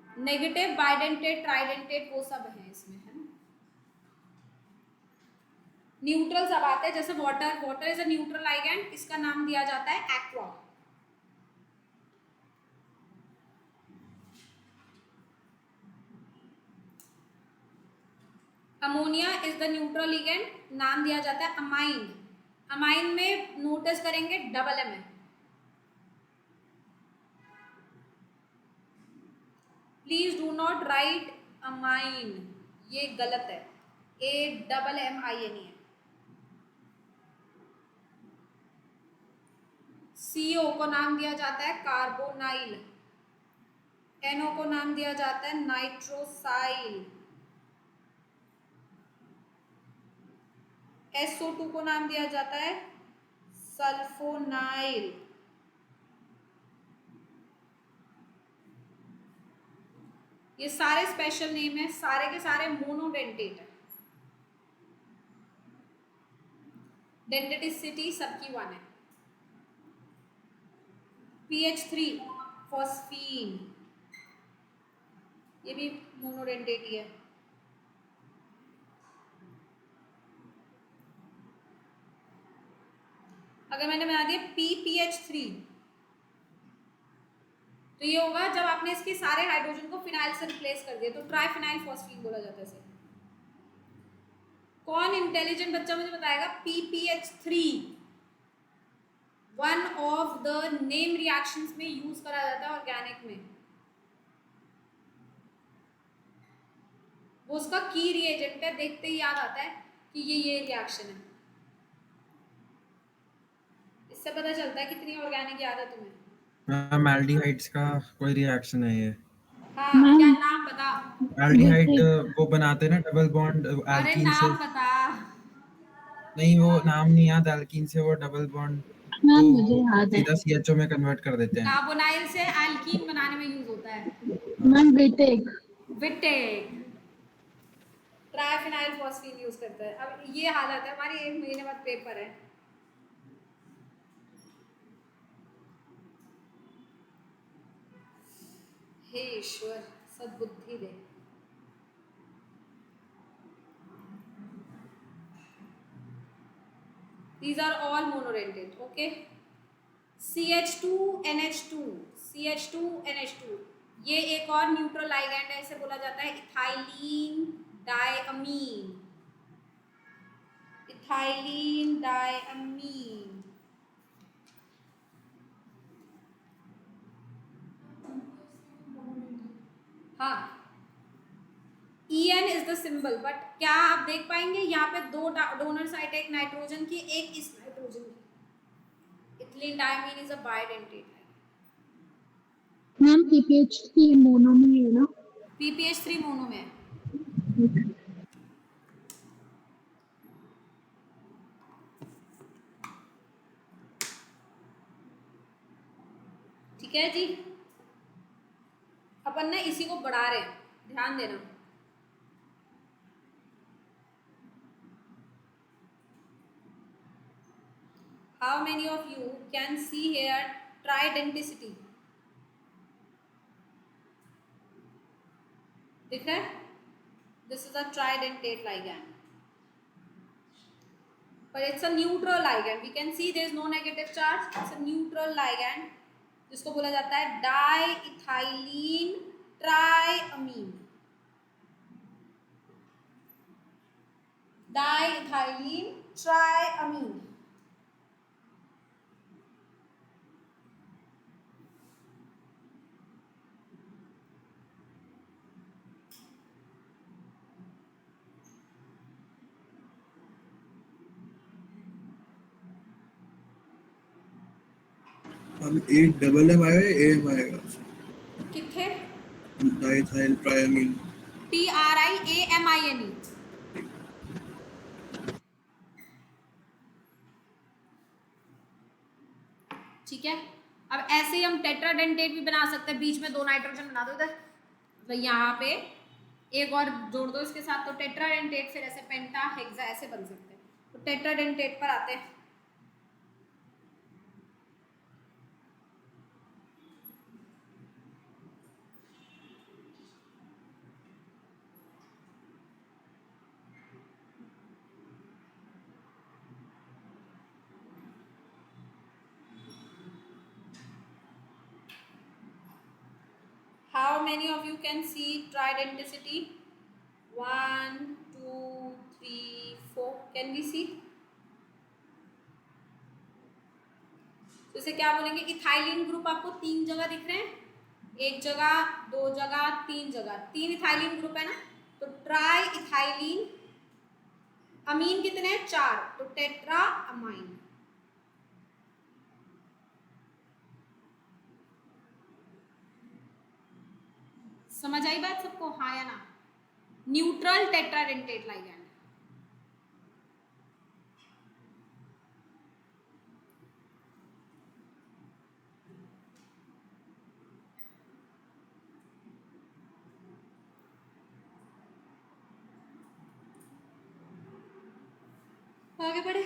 Speaker 1: नेगेटिव, बाइडेंटेट, ट्राइडेंटेट वो सब है इसमें, है ना। न्यूट्रल सब आते हैं, जैसे water, water is a neutral ligand, इसका नाम दिया जाता है aqua. Ammonia is the neutral ligand, नाम दिया जाता है अमाइन। अमाइन में नोटिस करेंगे डबल एम है। Please do not right amine, ये गलत है, AMMINE है। CO को नाम दिया जाता है कार्बोनाइल, NO को नाम दिया जाता है नाइट्रोसाइल, SO2 को नाम दिया जाता है सल्फोनाइल। ये सारे स्पेशल नेम है, सारे के सारे मोनोडेंटेट है। डेंटेटिसिटी सबकी 1 है। PH3 फॉस्फीन, ये भी मोनोडेंटेट ही है। अगर मैंने बना दिया PPH3 तो ये होगा जब आपने इसके सारे हाइड्रोजन को फिनाइल से रिप्लेस कर दिया, तो ट्राइफिनाइल फॉस्फीन बोला जाता है इसे। कौन इंटेलिजेंट बच्चा मुझे बताएगा? PPH3 one of the name reactions में यूज करा जाता है ऑर्गेनिक में, वो उसका की रिएजेंट है, देखते ही याद आता है कि ये रिएक्शन है। इससे पता चलता है कितनी ऑर्गेनिक याद है तुम्हें।
Speaker 4: एल्डिहाइड्स का कोई रिएक्शन है ये।
Speaker 1: हाँ,
Speaker 5: मैम,
Speaker 1: क्या नाम बता?
Speaker 4: एल्डिहाइड वो बनाते हैं ना डबल बॉन्ड
Speaker 1: अरे
Speaker 4: एल्कीन से।
Speaker 1: नाम बता।
Speaker 4: नहीं वो नाम नहीं याद, एल्कीन से वो डबल बॉन्ड
Speaker 5: मैम
Speaker 4: को
Speaker 5: मुझे याद है।
Speaker 4: सीधा CHO में कन्वर्ट कर देते हैं।
Speaker 1: कार्बोनाइल से एल्कीन बनाने में यूज होता है
Speaker 5: मैम विटेक।
Speaker 1: विटेक। ट्राइफिनाइल फॉस्फीन यूज करता है। अब ये हालत है हमारी, 1 महीने बाद पेपर है। हे ईश्वर सद्बुद्धि दे। These are all monodentate, okay? CH2NH2, CH2NH2 ये एक और न्यूट्रल लाइगैंड है, इसे बोला जाता है इथाइलीन डायअमीन। इथाइलीन डायअमीन। हाँ, EN is the symbol, but क्या आप देख पाएंगे यहाँ पे 2 डोनर साइट, एक नाइट्रोजन की, एक इस नाइट्रोजन की। Ethylene diamine is a bidentate.
Speaker 5: Ma'am PPH3 mono में है ना?
Speaker 1: PPH3 मोनो में है। ठीक है जी, अपन ना इसी को बढ़ा रहे हैं, ध्यान देना। How many of you can see here tridenticity? दिख रहा है? This is a tridentate ligand, but it's a neutral ligand. We can see there is no negative charge. It's a neutral ligand, जिसको बोला जाता है डाइइथाइलीन ट्राइअमीन। डाइइथाइलीन ट्राइअमीन।
Speaker 9: अब एक डबल एम आएगा, एम आएगा
Speaker 1: कितने?
Speaker 9: डाइथाइल ट्राइअमीन।
Speaker 1: TRIAMINE। ठीक है, अब ऐसे ही हम टेट्राडेंटेट भी बना सकते हैं, बीच में 2 नाइट्रोजन बना दो इधर, तो यहाँ पे एक और जोड़ दो इसके साथ, तो टेट्राडेंटेट, फिर ऐसे पेंटा हेक्सा ऐसे बन सकते हैं। तो टेट्राडेंटेट पर आते हैं। How many of you can see tridenticity? 1 2 3 4 can we see? तो इसे क्या बोलेंगे? इथाइलिन ग्रुप आपको 3 जगह दिख रहे हैं, 1 जगह, 2 जगह, 3 जगह, 3 इथाइलिन ग्रुप है ना। तो ट्राई इथाइलिन, अमीन कितने हैं? 4, तो टेट्रा अमाइन। समझ आई बात सबको, हाँ या ना? Neutral tetradentate ligand. आगे बढ़े।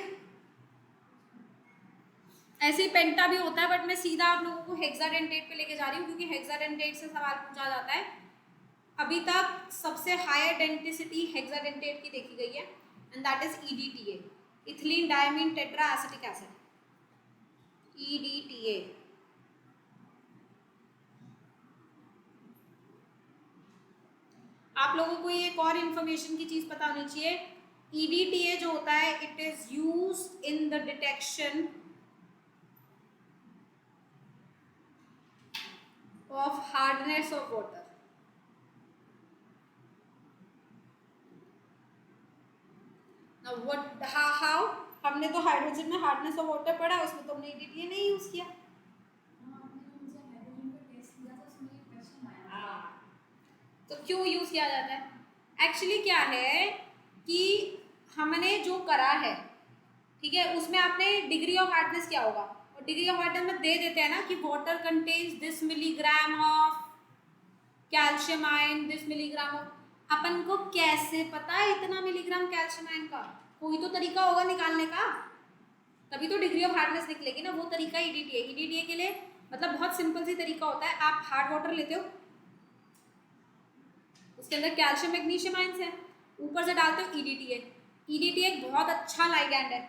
Speaker 1: ऐसे ही पेंटा भी होता है, बट मैं सीधा आप लोगों को हेक्साडेंटेट पे लेके जा रही हूँ क्योंकि हेक्साडेंटेट से सवाल पूछा जाता है। अभी तक सबसे हायर डेंटिसिटी हेक्साडेंटेट की देखी गई है and that is EDTA, ethylene diamine tetra acetic acid, EDTA। आप लोगों को ये एक और इन्फॉर्मेशन की चीज पता होनी चाहिए। EDTA जो होता है, it is used in the detection of hardness of water। Now what, how हमने तो हाइड्रोजन में हार्डनेस ऑफ वाटर पढ़ा, उसमें तो हमने EDTA नहीं यूज किया। तो क्यों यूज किया जाता है? एक्चुअली क्या है कि हमने जो करा है, ठीक है, उसमें आपने डिग्री ऑफ हार्डनेस क्या होगा, और डिग्री ऑफ हार्डनेस में दे देते हैं ना कि water contains this milligram of calcium ion, this milligram of. अपन को कैसे पता है इतना मिलीग्राम कैल्शियम आयन का? कोई तो तरीका होगा निकालने का, तभी तो डिग्री ऑफ हार्डनेस निकलेगी ना। वो तरीका EDTA। EDTA के लिए मतलब बहुत सिंपल सी तरीका होता है। आप हार्ड वाटर लेते हो, उसके अंदर कैल्शियम मैग्नीशियम आयंस है, ऊपर से डालते हो EDTA। EDTA एक बहुत अच्छा लाइगैंड है,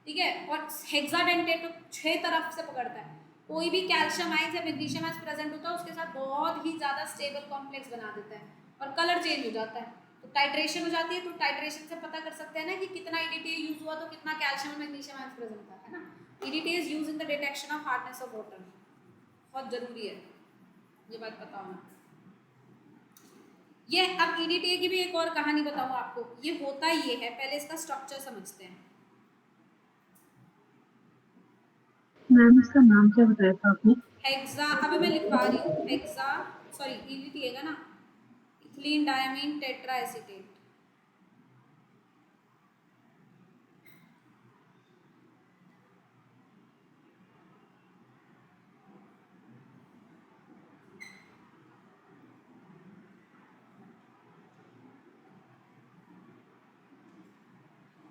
Speaker 1: ठीक है, और हेक्साडेंटेट तो 6 तरफ से पकड़ता है। कोई भी कैल्शियम आयंस या मैग्नीशियम आयंस प्रेजेंट होता है, उसके साथ बहुत ही ज़्यादा स्टेबल कॉम्प्लेक्स बना देता है और कलर चेंज हो जाता है। तो टाइट्रेशन हो जाती है, तो टाइट्रेशन से पता कर सकते हैं ना कि कितना EDTA यूज हुआ तो कितना कैल्शियम और मैग्नीशियम आयंस प्रेजेंट था, है ना। EDTA is use in the detection of hardness of water. बहुत जरूरी है ये बात पता होना। ये अब EDTA की भी एक और कहानी बताऊँ आपको। ये होता ये है, पहले इसका स्ट्रक्चर समझते हैं।
Speaker 5: मैम इसका नाम क्या बताया था आपने?
Speaker 1: हेक्सा, अभी मैं लिखवा रही हूँ। हेक्सा, सॉरी EDTA का ना, इथिलीन डायमीन टेट्रा एसीटेट।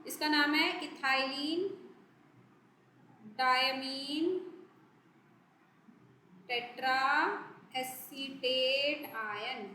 Speaker 1: इसका नाम है ethylene diamine tetra acetate ion.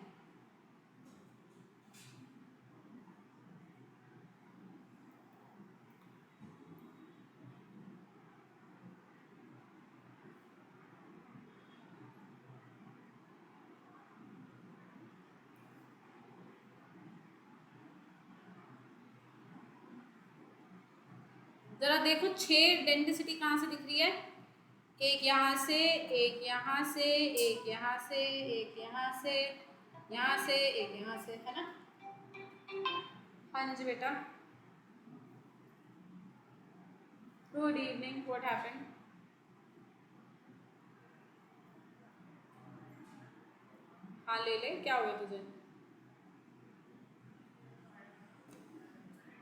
Speaker 1: जरा देखो 6 डेंसिटी कहाँ से दिख रही है? एक यहाँ से, एक यहाँ से, एक यहाँ से, एक यहाँ से, यहाँ से, एक यहाँ से, है ना। हाँ जी बेटा, गुड इवनिंग, व्हाट हैपेंड? हाँ ले ले, क्या हुआ तुझे?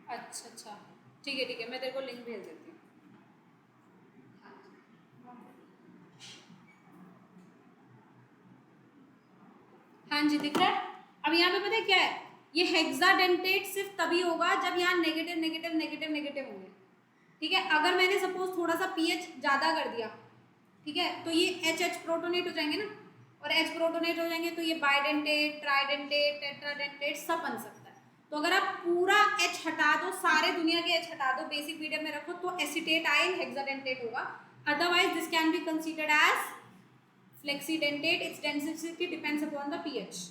Speaker 1: अच्छा अच्छा, ठीक है, मैं तेरे को लिंक भेज देती हूँ। हाँ जी दिख रहा है। अब यहाँ पे पता है क्या है, ये हेक्साडेंटेट सिर्फ तभी होगा जब यहाँ नेगेटिव नेगेटिव नेगेटिव नेगेटिव होंगे, ठीक है। अगर मैंने सपोज थोड़ा सा pH ज़्यादा कर दिया, ठीक है, तो ये H प्रोटोनेट हो जाएंगे ना, और H प्रोटोनेट हो जाएंगे तो ये बाइडेंटेट, ट्राइडेंटेट, टेट्राडेंटेट सब बन सकता है। तो अगर आप पूरा H हटा दो, सारे दुनिया के H हटा दो, बेसिक मीडियम में रखो, तो एसीटेट आयन हेक्साडेंटेट होगा। Otherwise this can be considered as Flexidentate, its density depends upon the pH.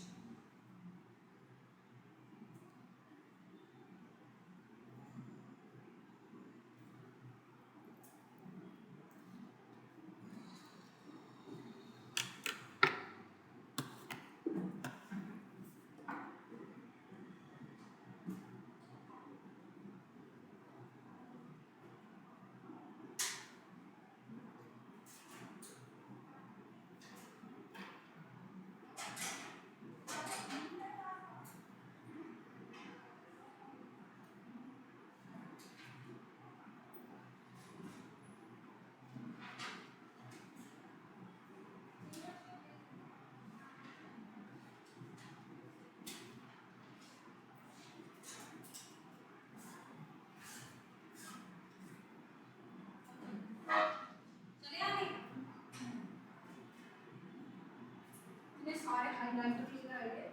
Speaker 1: सारे हाइलाइटर क्लियर आएंगे।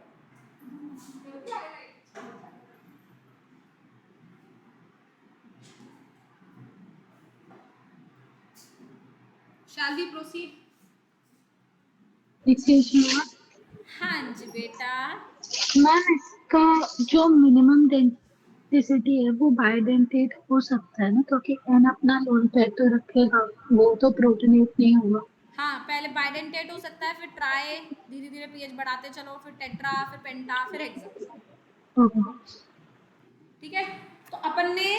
Speaker 1: Shall we proceed?
Speaker 5: Excuse me, ma'am.
Speaker 1: हाँ जी बेटा।
Speaker 5: मैम इसका जो मिनिमम डेंसिटी है वो बाइडेंटेट हो सकता है ना, क्योंकि एन अपना लोन पे तो रखेगा, वो तो प्रोटोनेट नहीं होगा।
Speaker 1: हाँ, पहले बाइडेंटेट हो सकता है, फिर ट्राई, धीरे धीरे पीएच बढ़ाते चलो, फिर टेट्रा, फिर पेंटा, फिर हेक्सा।
Speaker 5: ओके।
Speaker 1: ठीक है, तो अपन ने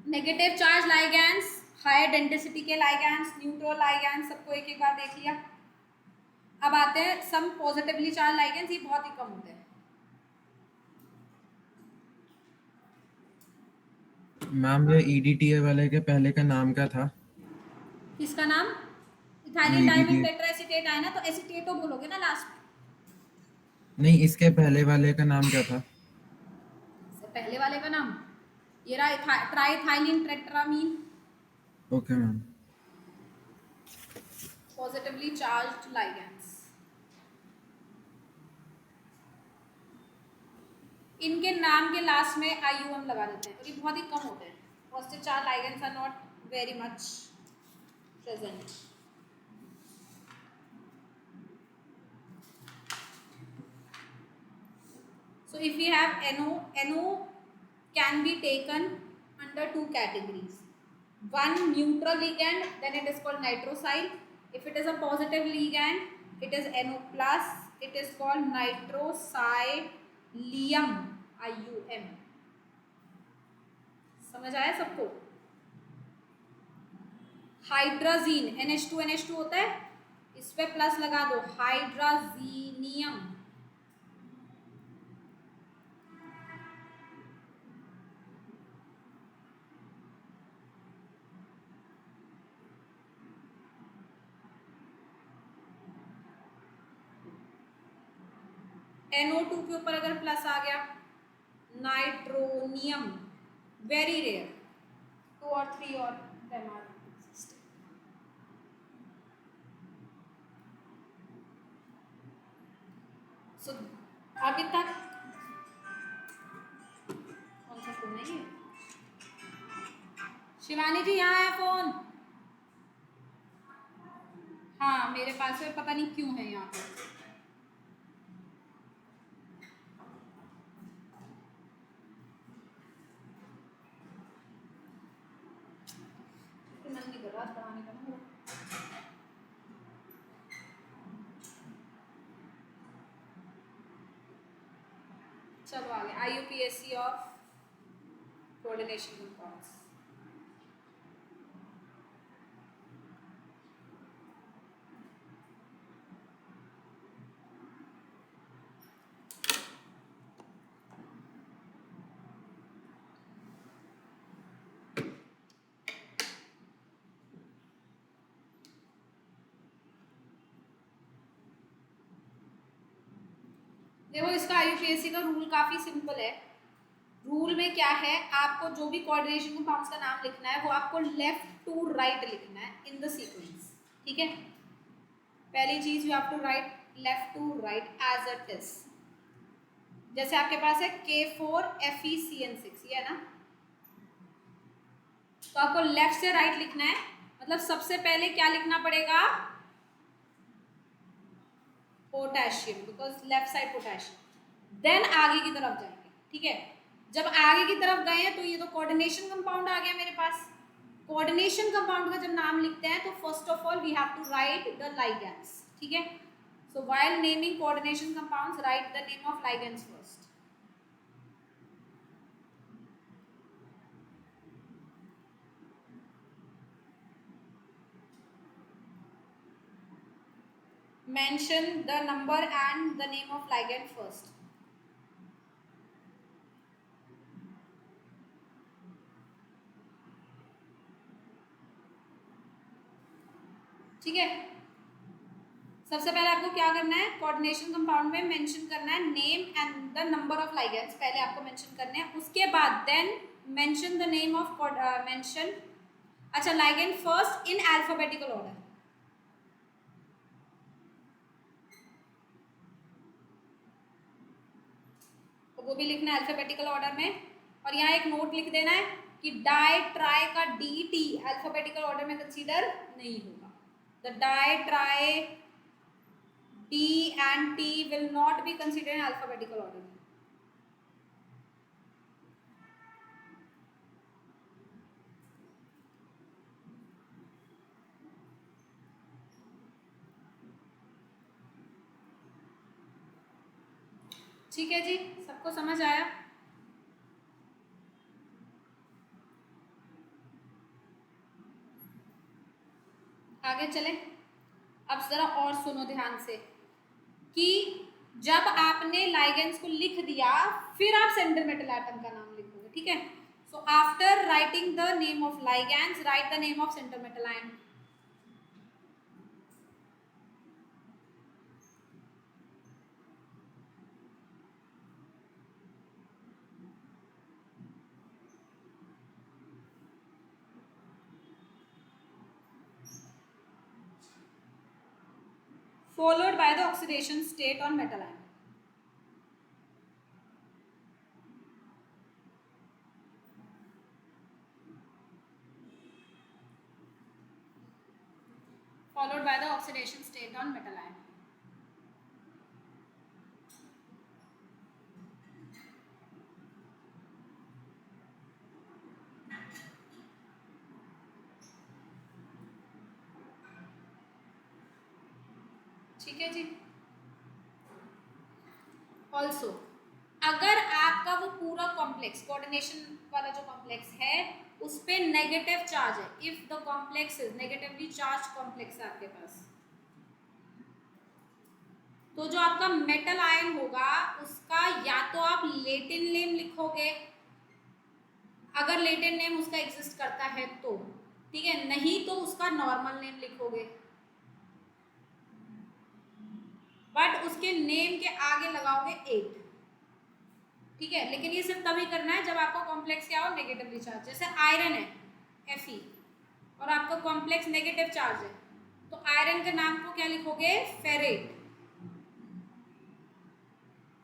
Speaker 1: negative charge ligands, higher density के लाइगैंड्स, न्यूट्रल लाइगैंड्स सबको एक एक बार देख लिया। अब आते हैं सम पॉजिटिवली चार्ज लाइगैंड्स, ये बहुत ही कम होते हैं।
Speaker 4: मैम ये EDTA वाले के पहले का नाम क्या था?
Speaker 1: किसका नाम? इथाइलिन डाइमिन
Speaker 4: EDTA
Speaker 1: टेट्राएसीटेट आया ना, तो एसीटेटो बोलोगे ना लास्ट में।
Speaker 4: नहीं, इसके पहले वाले का नाम क्या था?
Speaker 1: इससे पहले वाले का नाम ये रहा, triethylene tetramine.
Speaker 4: Okay ma'am.
Speaker 1: Positively charged ligands, इनके नाम के लास्ट में IUM लगा देते हैं, और ये बहुत ही कम होते हैं। Positive charge ligands are not very much present. So if we have NO can be taken under two categories. One neutral ligand, then it is called nitrosyl. If it is a positive ligand, it is NO plus. It is called nitrosylium, IUM. समझ आया सबको? Hydrazine, NH2 होता है, इस पे plus लगा दो, हाइड्राजीनियम। NO2 के ऊपर अगर प्लस आ गया, नाइट्रोनियम, वेरी रेयर, 2 और 3 और them are existing. So आगे तक कौन सा फोन है ये? शिवानी जी यहाँ है फोन। हाँ मेरे पास है, पता नहीं क्यों है यहाँ पे। मन नहीं कर रहा पढ़ाने का ना। चलो आगे, IUPAC ऑफ कोऑर्डिनेशन कंपाउंड्स। देखो इसका IUPAC का रूल काफी सिंपल है। रूल में क्या है, आपको जो भी कोऑर्डिनेशन कंपाउंड्स का नाम लिखना है वो आपको लेफ्ट टू राइट लिखना है इन द सीक्वेंस। ठीक है, पहली चीज you have to write left to right as it is. जैसे आपके पास है K4FeCN6, ये है ना, तो आपको लेफ्ट से राइट लिखना है। मतलब सबसे पहले क्या लिखना पड़ेगा, potassium, because left side potassium. Then आगे की तरफ जाएंगे, ठीक है। जब आगे की तरफ गए हैं तो ये तो कोऑर्डिनेशन कंपाउंड आ गया मेरे पास। कोऑर्डिनेशन कंपाउंड का जब नाम लिखते हैं तो first of all we have to write the ligands, ठीक है। So while naming coordination compounds write the name of ligands first. Mention the number and the name of ligand first. ठीक है, सबसे पहले आपको क्या करना है, कोऑर्डिनेशन कंपाउंड में मेंशन करना है name and the number of ligands, पहले आपको मेंशन करने हैं। उसके बाद then mention the name of mention, अच्छा, ligand first in alphabetical order. तो वो भी लिखना है अल्फाबेटिकल ऑर्डर में। और यहाँ एक नोट लिख देना है कि डाई ट्राई का डी टी अल्फाबेटिकल ऑर्डर में कंसीडर नहीं होगा। The di tri D and T will not be consider in alphabetical order. ठीक है जी, सबको समझ आया? आगे चले। अब जरा और सुनो ध्यान से कि जब आपने लाइगेंड्स को लिख दिया फिर आप सेंटर मेटल एटम का नाम लिखोगे, ठीक है। So after writing the name of ligands right the name of centre metal ion. Followed by the oxidation state on metal ion. Followed by the oxidation state on metal ion. ठीक है जी। Also अगर आपका वो पूरा complex coordination वाला जो complex है उस पे नेगेटिव चार्ज है, if the complex is negatively charge complex है आपके पास, तो जो आपका मेटल आयन होगा उसका या तो आप लेटिन नेम लिखोगे, अगर लेटिन नेम उसका एग्जिस्ट करता है तो, ठीक है, नहीं तो उसका नॉर्मल नेम लिखोगे। बट उसके नेम के आगे लगाओगे 8, ठीक है। लेकिन ये सिर्फ तभी करना है जब आपका कॉम्प्लेक्स क्या हो, नेगेटिवली चार्ज। जैसे आयरन है Fe और आपका कॉम्प्लेक्स नेगेटिव चार्ज है, तो आयरन के नाम को क्या लिखोगे, फेरेट,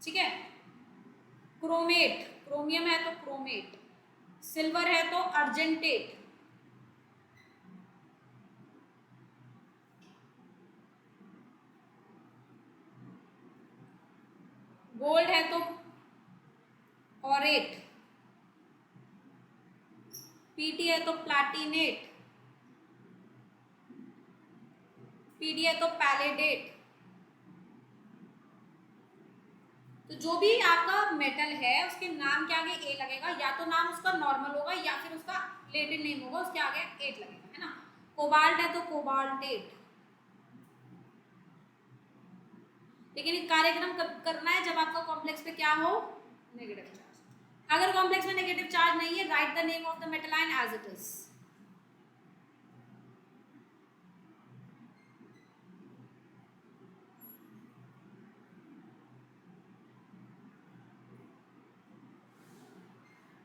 Speaker 1: ठीक है। क्रोमेट, क्रोमियम है तो क्रोमेट, सिल्वर है तो अर्जेंटेट, गोल्ड है तो ऑरेट, पीटी है तो प्लैटिनेट, पीडी है तो पैलेडेट। तो जो भी आपका मेटल है उसके नाम के आगे ए लगेगा, या तो नाम उसका नॉर्मल होगा या फिर उसका लेटिन नेम होगा, उसके आगे 8 लगेगा, है ना। कोबाल्ट है तो कोबाल्टेट। लेकिन एक कार्यक्रम कब करना है, जब आपका कॉम्प्लेक्स पे क्या हो, नेगेटिव चार्ज। अगर कॉम्प्लेक्स में नेगेटिव चार्ज नहीं है, write the name of the metal ion as it is.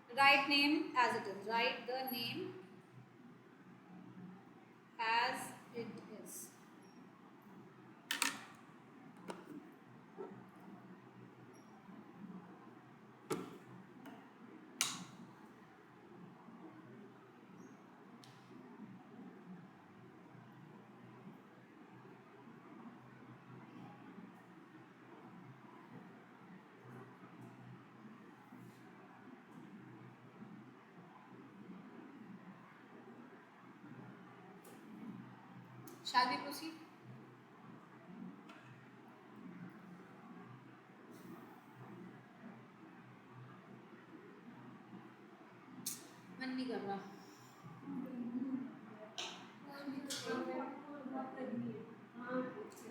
Speaker 1: Write name as it is. Write the name as it is. Shall we proceed? मन नहीं कर रहा।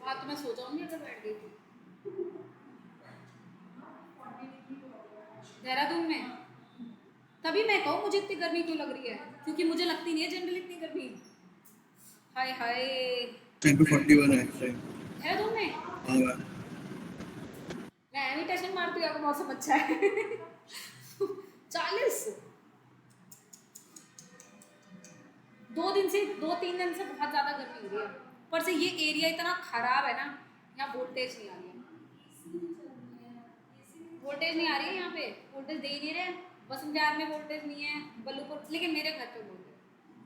Speaker 1: हाँ तो मैं सो जाऊंगी अगर बैठ गई तो। देहरादून में तभी मैं कहूँ मुझे इतनी गर्मी क्यों लग रही है, क्योंकि मुझे लगती नहीं है जनरली इतनी गर्मी। हाय हाय
Speaker 9: 10 to 41 है इस टाइम।
Speaker 1: देहरादून में
Speaker 9: हाँ मैम।
Speaker 1: मैं इमिटेशन मारती हूँ, अगर मौसम अच्छा है 40। 2 3 दिन से बहुत ज़्यादा गर्मी हो रही है। ऊपर से ये एरिया इतना खराब है ना, यहाँ वोल्टेज नहीं आ रही है। वोल्टेज नहीं आ रही है यहाँ पे, वोल्टेज दे ही नहीं रहे। वसंत विहार में वोल्टेज नहीं है, बल्लूपुर, लेकिन मेरे घर पे वोल्टेज।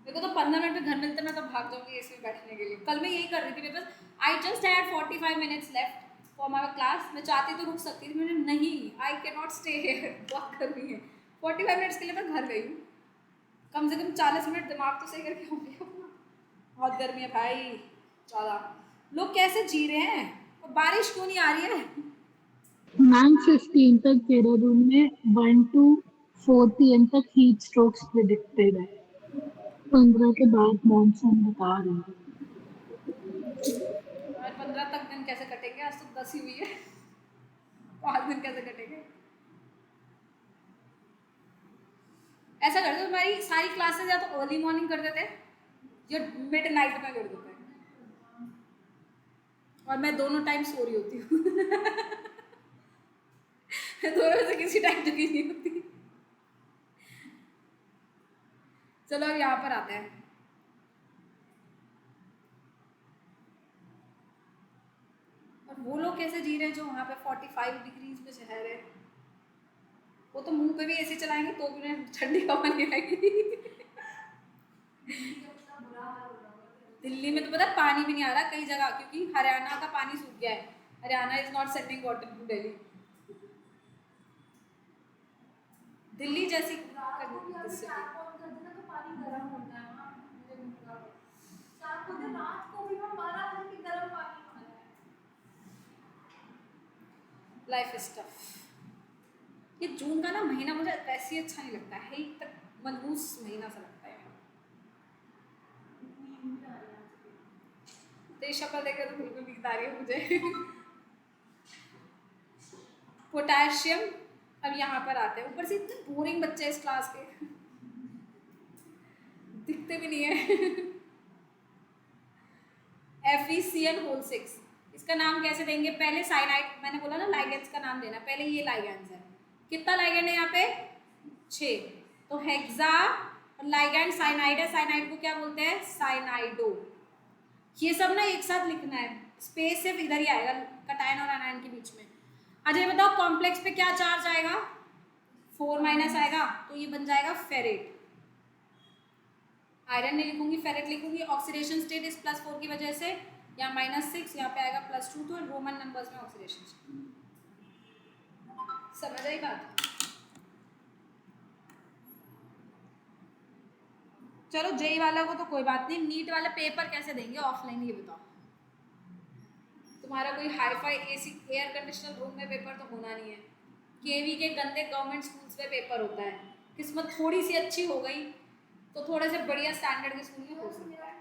Speaker 1: मेरे को तो 15 मिनट में घर मिलते, मैं तो भाग जाऊंगी एसी में बैठने के लिए। कल मैं यही कर रही थी, मेरे पास I just had 45 minutes left for my class. मैं चाहती तो रुक सकती थी, मैंने नहीं, I can not stay here, बहुत गर्मी है। 45 मिनट्स के लिए मैं घर गई हूँ। कम से कम 40 मिनट दिमाग तो सही करके होंगे अपना। बहुत गर्मी है भाई ज़्यादा। लोग कैसे जी रहे हैं, और बारिश क्यों नहीं आ रही है?
Speaker 5: मैम 15 तक देहरादून में 1 to 4 PM तक हीट स्ट्रोक्स प्रिडिक्टेड है। 15 के बाद मॉनसून बता रही है।
Speaker 1: और 15 तक दिन कैसे कटेंगे? आज तो 10 ही हुई है 5 दिन कैसे कटेंगे? ऐसा करते तुम्हारी सारी क्लासेस या तो अर्ली मॉर्निंग कर देते या मिड नाइट में कर देते, और मैं दोनों टाइम सो रही होती हूँ दोनों में से किसी टाइम जगी नहीं होती। चलो अब यहाँ पर आते हैं। और वो लोग कैसे जी रहे हैं जो वहाँ पे 45 डिग्रीज में शहर है। वो तो मुंह पे भी एसी चलाएंगे तो भी उन्हें ठंडी हवा नहीं लगेगी। दिल्ली में तो पता है पानी भी नहीं आ रहा कई जगह, क्योंकि हरियाणा का पानी सूख गया है। Haryana is not sending water to Delhi. Delhi जैसी लाइफ इज टफ। ये जून का ना महीना मुझे वैसे ही अच्छा नहीं लगता है, ही तक मनहूस महीना सा लगता है। तेरी शक्ल देख तो बिल्कुल नींद आ रही है मुझे पोटेशियम। अब यहाँ पर आते हैं। ऊपर से इतने बोरिंग बच्चे हैं इस क्लास के, दिखते भी नहीं है FeCN होल 6। इसका नाम कैसे देंगे? पहले साइनाइड, मैंने बोला ना लाइगेंड्स का नाम देना। पहले ये लाइगेंड्स है, कितना लाइगेंड है यहाँ पे? 6। तो हेक्सा और लाइगेंड साइनाइड है। साइनाइड को क्या बोलते हैं? साइनाइडो। ये सब ना एक साथ लिखना है, स्पेस सिर्फ इधर ही आएगा कटायन और एनायन के बीच में। अच्छा ये बताओ कॉम्प्लेक्स पे क्या चार्ज आएगा? 4- आएगा, तो ये बन जाएगा फेरेट। आयरन नहीं लिखूंगी, फेरेट लिखूंगी। ऑक्सीडेशन स्टेट इस +4 की वजह से, यहाँ -6, यहाँ पे आएगा +2, तो रोमन नंबर्स में ऑक्सीडेशन स्टेट। समझ आई बात? चलो जेई वाला को तो कोई बात नहीं, नीट वाला पेपर कैसे देंगे ऑफलाइन ये बताओ। तुम्हारा कोई hi fi AC air conditioner room में पेपर तो होना नहीं है। केवी के गंदे गवर्नमेंट स्कूल्स में पेपर होता है। किस्मत थोड़ी सी अच्छी हो गई तो थोड़े से बढ़िया स्टैंडर्ड के स्कूल में हो सकता है।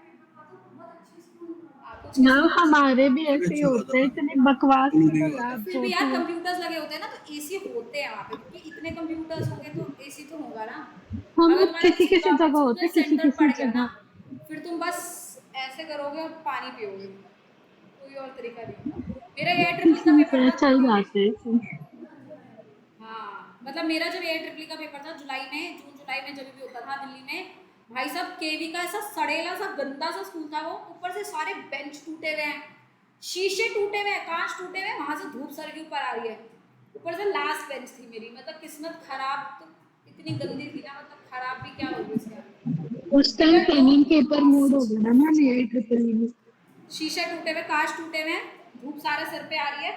Speaker 5: मैम हमारे भी ऐसे ही होते हैं, इतने बकवास
Speaker 1: फिर भी यार कंप्यूटर्स लगे होते हैं ना, तो एसी होते हैं वहाँ पे, क्योंकि इतने कंप्यूटर्स होंगे तो एसी तो होगा ना।
Speaker 5: हम किसी किसी जगह होते हैं, किसी किसी जगह।
Speaker 1: फिर तुम बस ऐसे करोगे और पानी पियोगे, कोई और तरीका नहीं होगा। मेरा AIEEE का पेपर था,
Speaker 5: चल जाते हैं।
Speaker 1: हाँ मतलब मेरा जब AIEEE का पेपर था जून जुलाई में जब भी होता था दिल्ली में, भाई साहब केवी का ऐसा सड़ेला सा गंदा सा स्कूल था वो। ऊपर से सारे बेंच टूटे हुए हैं, शीशे टूटे हुए हैं, कांच टूटे हुए हैं, वहां से धूप सर के ऊपर आ रही है। ऊपर से लास्ट बेंच थी मेरी, मतलब किस्मत खराब तो इतनी गंदी थी ना, मतलब खराब भी क्या होगी उसके।
Speaker 5: उस time pen and paper mode हो गया ना AIEEE में।
Speaker 1: शीशे टूटे हुए, कांच टूटे हुए, धूप सारे सर पे आ रही है।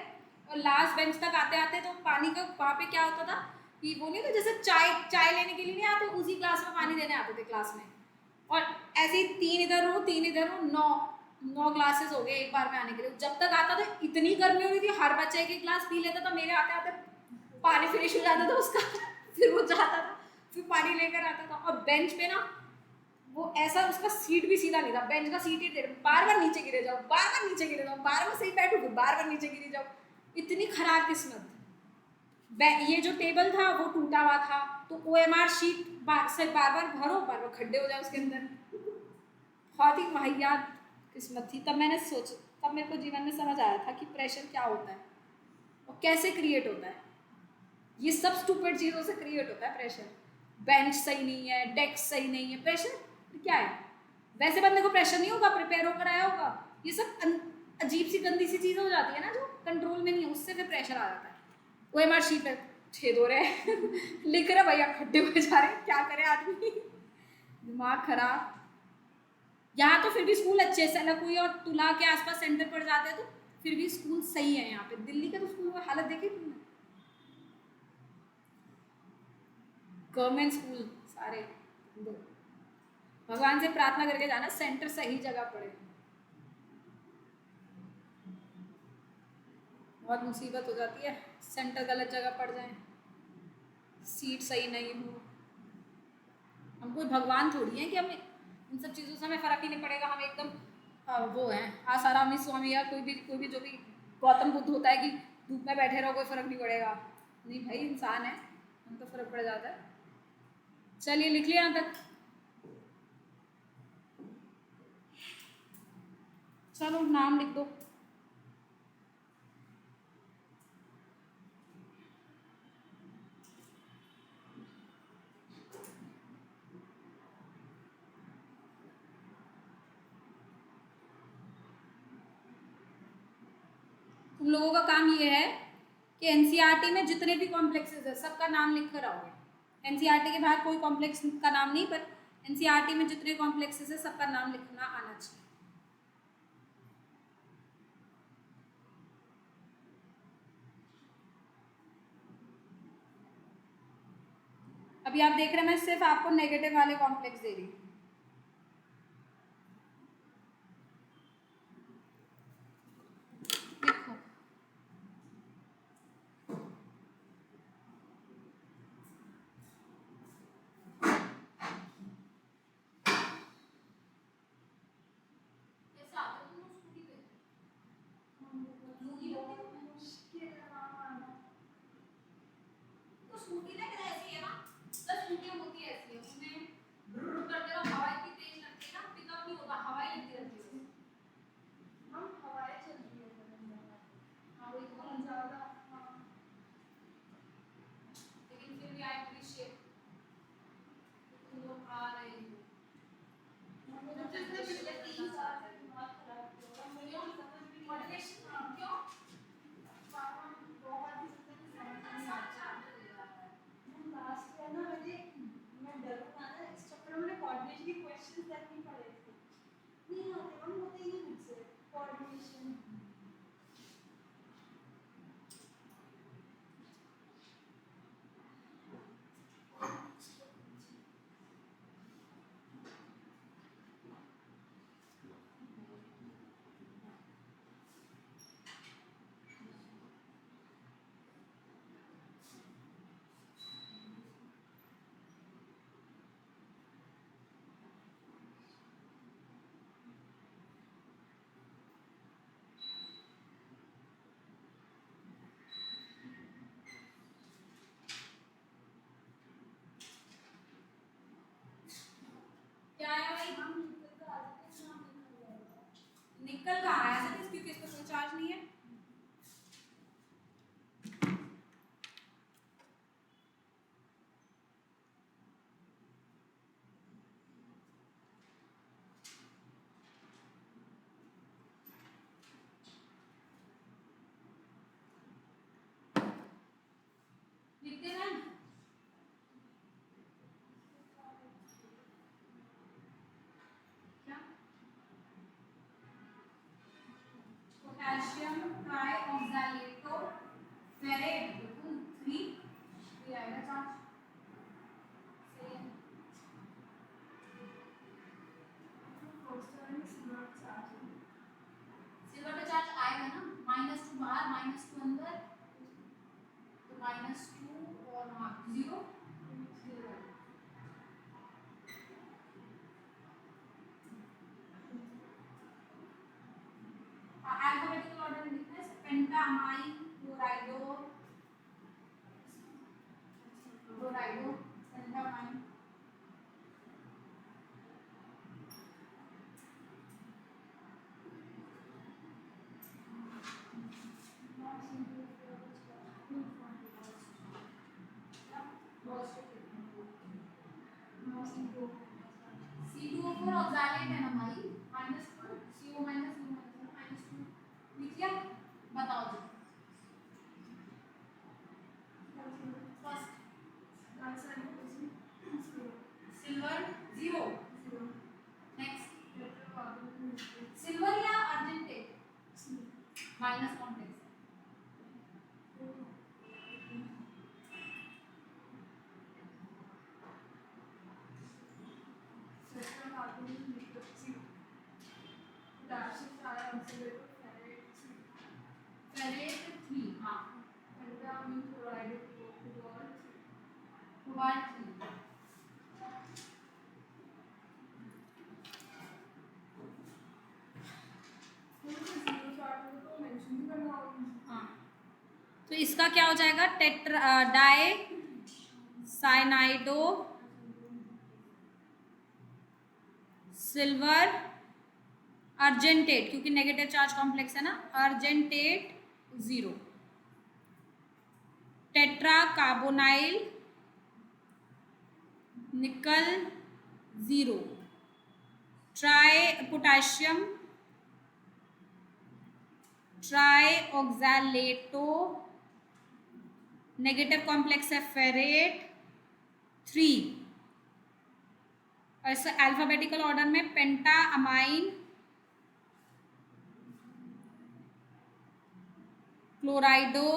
Speaker 1: और लास्ट बेंच तक आते आते तो पानी का वहाँ पे क्या होता था कि वो नहीं, तो जैसे चाय लेने के लिए नहीं आते, उसी क्लास में पानी देने आते थे क्लास में। और ऐसे ही 3 इधर हो 9 9 क्लासेस हो गए एक बार में आने के लिए। जब तक आता था इतनी गर्मी हुई थी, हर बच्चा एक ग्लास पी लेता था, मेरे आते आते पानी फिनिश हो जाता था उसका फिर वो जाता था, फिर पानी लेकर आता था। और बेंच पे ना वो ऐसा, उसका सीट भी सीधा नहीं था, बेंच का सीट ही बार बार नीचे गिरे जाओ, बार बार नीचे गिरे जाओ, बार बार सही बैठो, बार बार नीचे गिरे जाओ। इतनी खराब किस्मत। ये जो टेबल था वो टूटा हुआ था, तो OMR शीट से बार बार भरो, बार बार खड्डे हो जाए उसके अंदर। बहुत ही वाहियात किस्मत थी। तब मैंने सोचा, तब मेरे को जीवन में समझ आया था कि प्रेशर क्या होता है और कैसे क्रिएट होता है। ये सब स्टूपिड चीज़ों से क्रिएट होता है प्रेशर। बेंच सही नहीं है, डेस्क सही नहीं है, प्रेशर क्या है? वैसे बंदे को प्रेशर नहीं होगा, प्रिपेयर होकर आया होगा। ये सब अजीब सी गंदी सी चीज़ें हो जाती है ना जो कंट्रोल में नहीं है, उससे फिर प्रेशर आ जाता है। OMR शीट पे छेद हो रहे हैं लिख रहे भैया, खड्डे हुए जा रहे हैं, क्या करे आदमी दिमाग खराब। यहाँ तो फिर भी स्कूल अच्छे से, लकुई और तुला के आसपास सेंटर पड़ जाते हैं तो फिर भी स्कूल सही है यहाँ पे। दिल्ली के तो स्कूल में हालत देखी तुमने, गवर्नमेंट स्कूल सारे। भगवान से प्रार्थना करके जाना सेंटर सही जगह पड़े, बहुत मुसीबत हो जाती है सेंटर गलत जगह पड़ जाए, सीट सही नहीं हो। हम कोई भगवान थोड़ी है कि हमें इन सब चीज़ों से हमें फ़र्क ही नहीं पड़ेगा। हम एकदम वो हैं आसारामी स्वामी या कोई भी जो भी गौतम बुद्ध होता है कि धूप में बैठे रहो कोई फ़र्क नहीं पड़ेगा। नहीं भाई, इंसान है, हम तो फ़र्क पड़ जाता है। चलिए लिख लिया यहाँ तक। चलो नाम लिख दो। तुम लोगों का काम ये है कि NCERT में जितने भी कॉम्प्लेक्सेस है सबका नाम लिख कर आओगे। NCERT के बाहर कोई कॉम्प्लेक्स का नाम नहीं, पर NCERT में जितने कॉम्प्लेक्सेस है सबका नाम लिखना आना चाहिए। अभी आप देख रहे हैं मैं सिर्फ आपको नेगेटिव वाले कॉम्प्लेक्स दे रही हूँ। लिखो। तो स्कूटी ना ऐसी है ना, 10 स्कूटियाँ होती है ऐसी है, उसमें ब्रुर करते रहो, हवा इतनी तेज लगती है ना, पिकअप नहीं होता, हवा ही लगती रहती है। हम हवाएं चल रही है, हाँ वही तो बहुत ज़्यादा। हाँ लेकिन फिर भी आई अप्रिशिएट तुम लोग आ रहे हो। जिसने पिछले 3 साल से दिमाग खराब किया क्यों मोटिवेशन क्यों बहुत ही लास्ट ईयर ना मैं डरूंगा ना इस चक्कर में कोऑर्डिनेशन के क्वेश्चंस तक नहीं पढ़े थे। नहीं होते, हम होते ही नहीं मुझसे कोऑर्डिनेशन। क्या है भाई, हम निकल कहाँ आया था, क्योंकि इसका कोई चार्ज नहीं है। लिखते हैं क्या, पोटेशियम ट्राइऑक्सैलेटो फेरेट 3 ये आएगा चार्ज सही है। फोस्फोरस नॉट चार्ज -2 अंदर तो -2 और वहाँ 0 अल्फाबेटिकल ऑर्डर में लिखना है पेंटामाइन क्लोराइडो पेंटामाइन C2O4 ऑक्सैलेट है ना भाई -2 CO -2 लिख लिया बताओ जी फर्स्ट सिल्वर 0 नेक्स्ट सिल्वर या अर्जेंटेट माइनस कॉम्प्लेक्स फेरेट 3 हाँ कोबाल्ट 3 हाँ तो इसका क्या हो जाएगा tetra di cyanido silver argentate क्योंकि नेगेटिव चार्ज कॉम्प्लेक्स है ना argentate 0 tetra carbonyl nickel 0 tri potassium tri oxalato negative complex है फेरेट 3 ऐसे अल्फाबेटिकल ऑर्डर में penta amine chlorido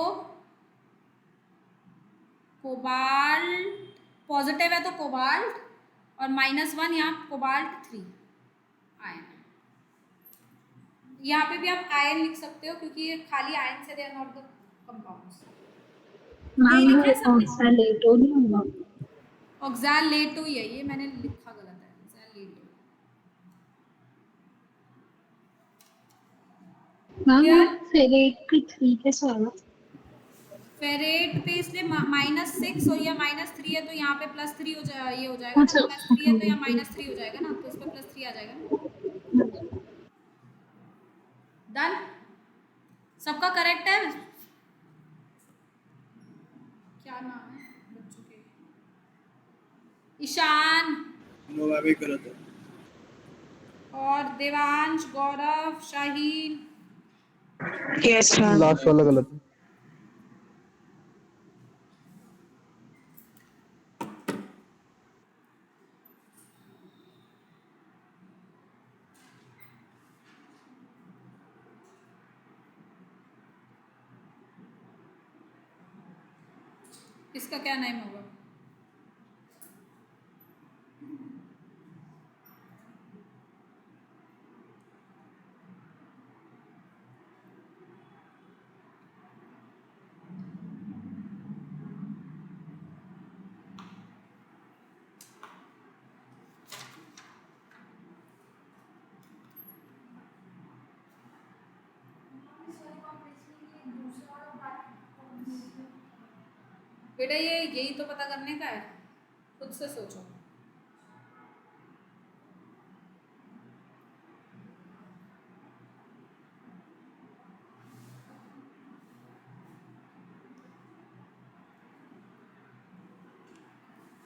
Speaker 1: cobalt positive है तो कोबाल्ट और -1 यहाँ कोबाल्ट 3 आयन यहाँ पे भी आप आयन लिख सकते हो क्योंकि ये खाली आयन से they are not the compounds
Speaker 5: ma'am
Speaker 1: लिखा
Speaker 5: वो
Speaker 1: है सबने
Speaker 5: ऑक्सैलेटो नहीं होगा
Speaker 1: ऑक्सैलेटो ही है ये मैंने लिखा गलत है ऑक्सैलेटो
Speaker 5: मैम
Speaker 1: क्या
Speaker 5: वो फेरेट की 3 कैसे होगा
Speaker 1: फेरेट पे इसलिए -6 और या -3 है तो यहाँ पे +3 ये हो जाएगा ना
Speaker 5: अच्छा
Speaker 1: +3 है तो यहाँ -3 हो जाएगा ना तो इस पे +3 आ जाएगा ना डन सबका करेक्ट है क्या नाम है बच्चों के ईशान
Speaker 9: नो मैं भी गलत है
Speaker 1: और देवांश गौरव शाहीन
Speaker 6: Yes, ma'am.
Speaker 8: लास्ट वाला गलत है।
Speaker 1: इसका क्या नाम होगा बेटा ये यही तो पता करने का है खुद से सोचो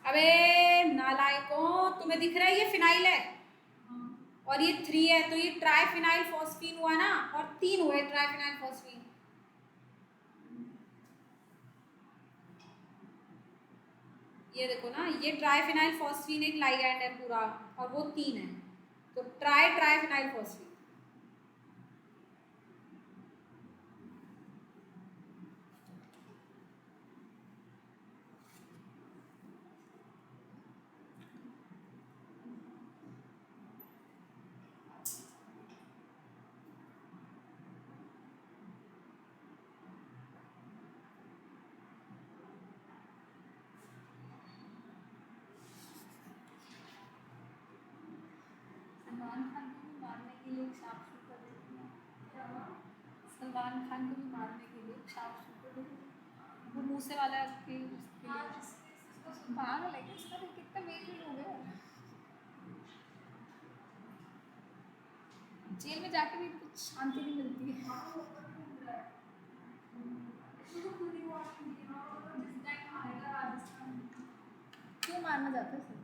Speaker 1: अबे नालायकों तुम्हें दिख रहा है ये फिनाइल है और ये 3 है तो ये ट्राइफिनाइल फॉस्फीन हुआ ना और 3 हुए ट्राइफिनाइल फॉस्फीन ये देखो ना ये ट्राइफिनाइल फॉस्फीन एक लाइगैंड है पूरा और वो 3 है तो ट्राइफिनाइल फॉस्फीन सलमान खान को भी मारने के लिए शार्प शूटर देती है। सलमान खान को भी मारने के लिए शार्प शूटर देती है। वो मूसे वाला के उसके लिए पागल है क्या? उसका तो कितना वेट हो गया। जेल में जाके भी कुछ शांति नहीं मिलती है। क्यों मारना चाहते हैं सर?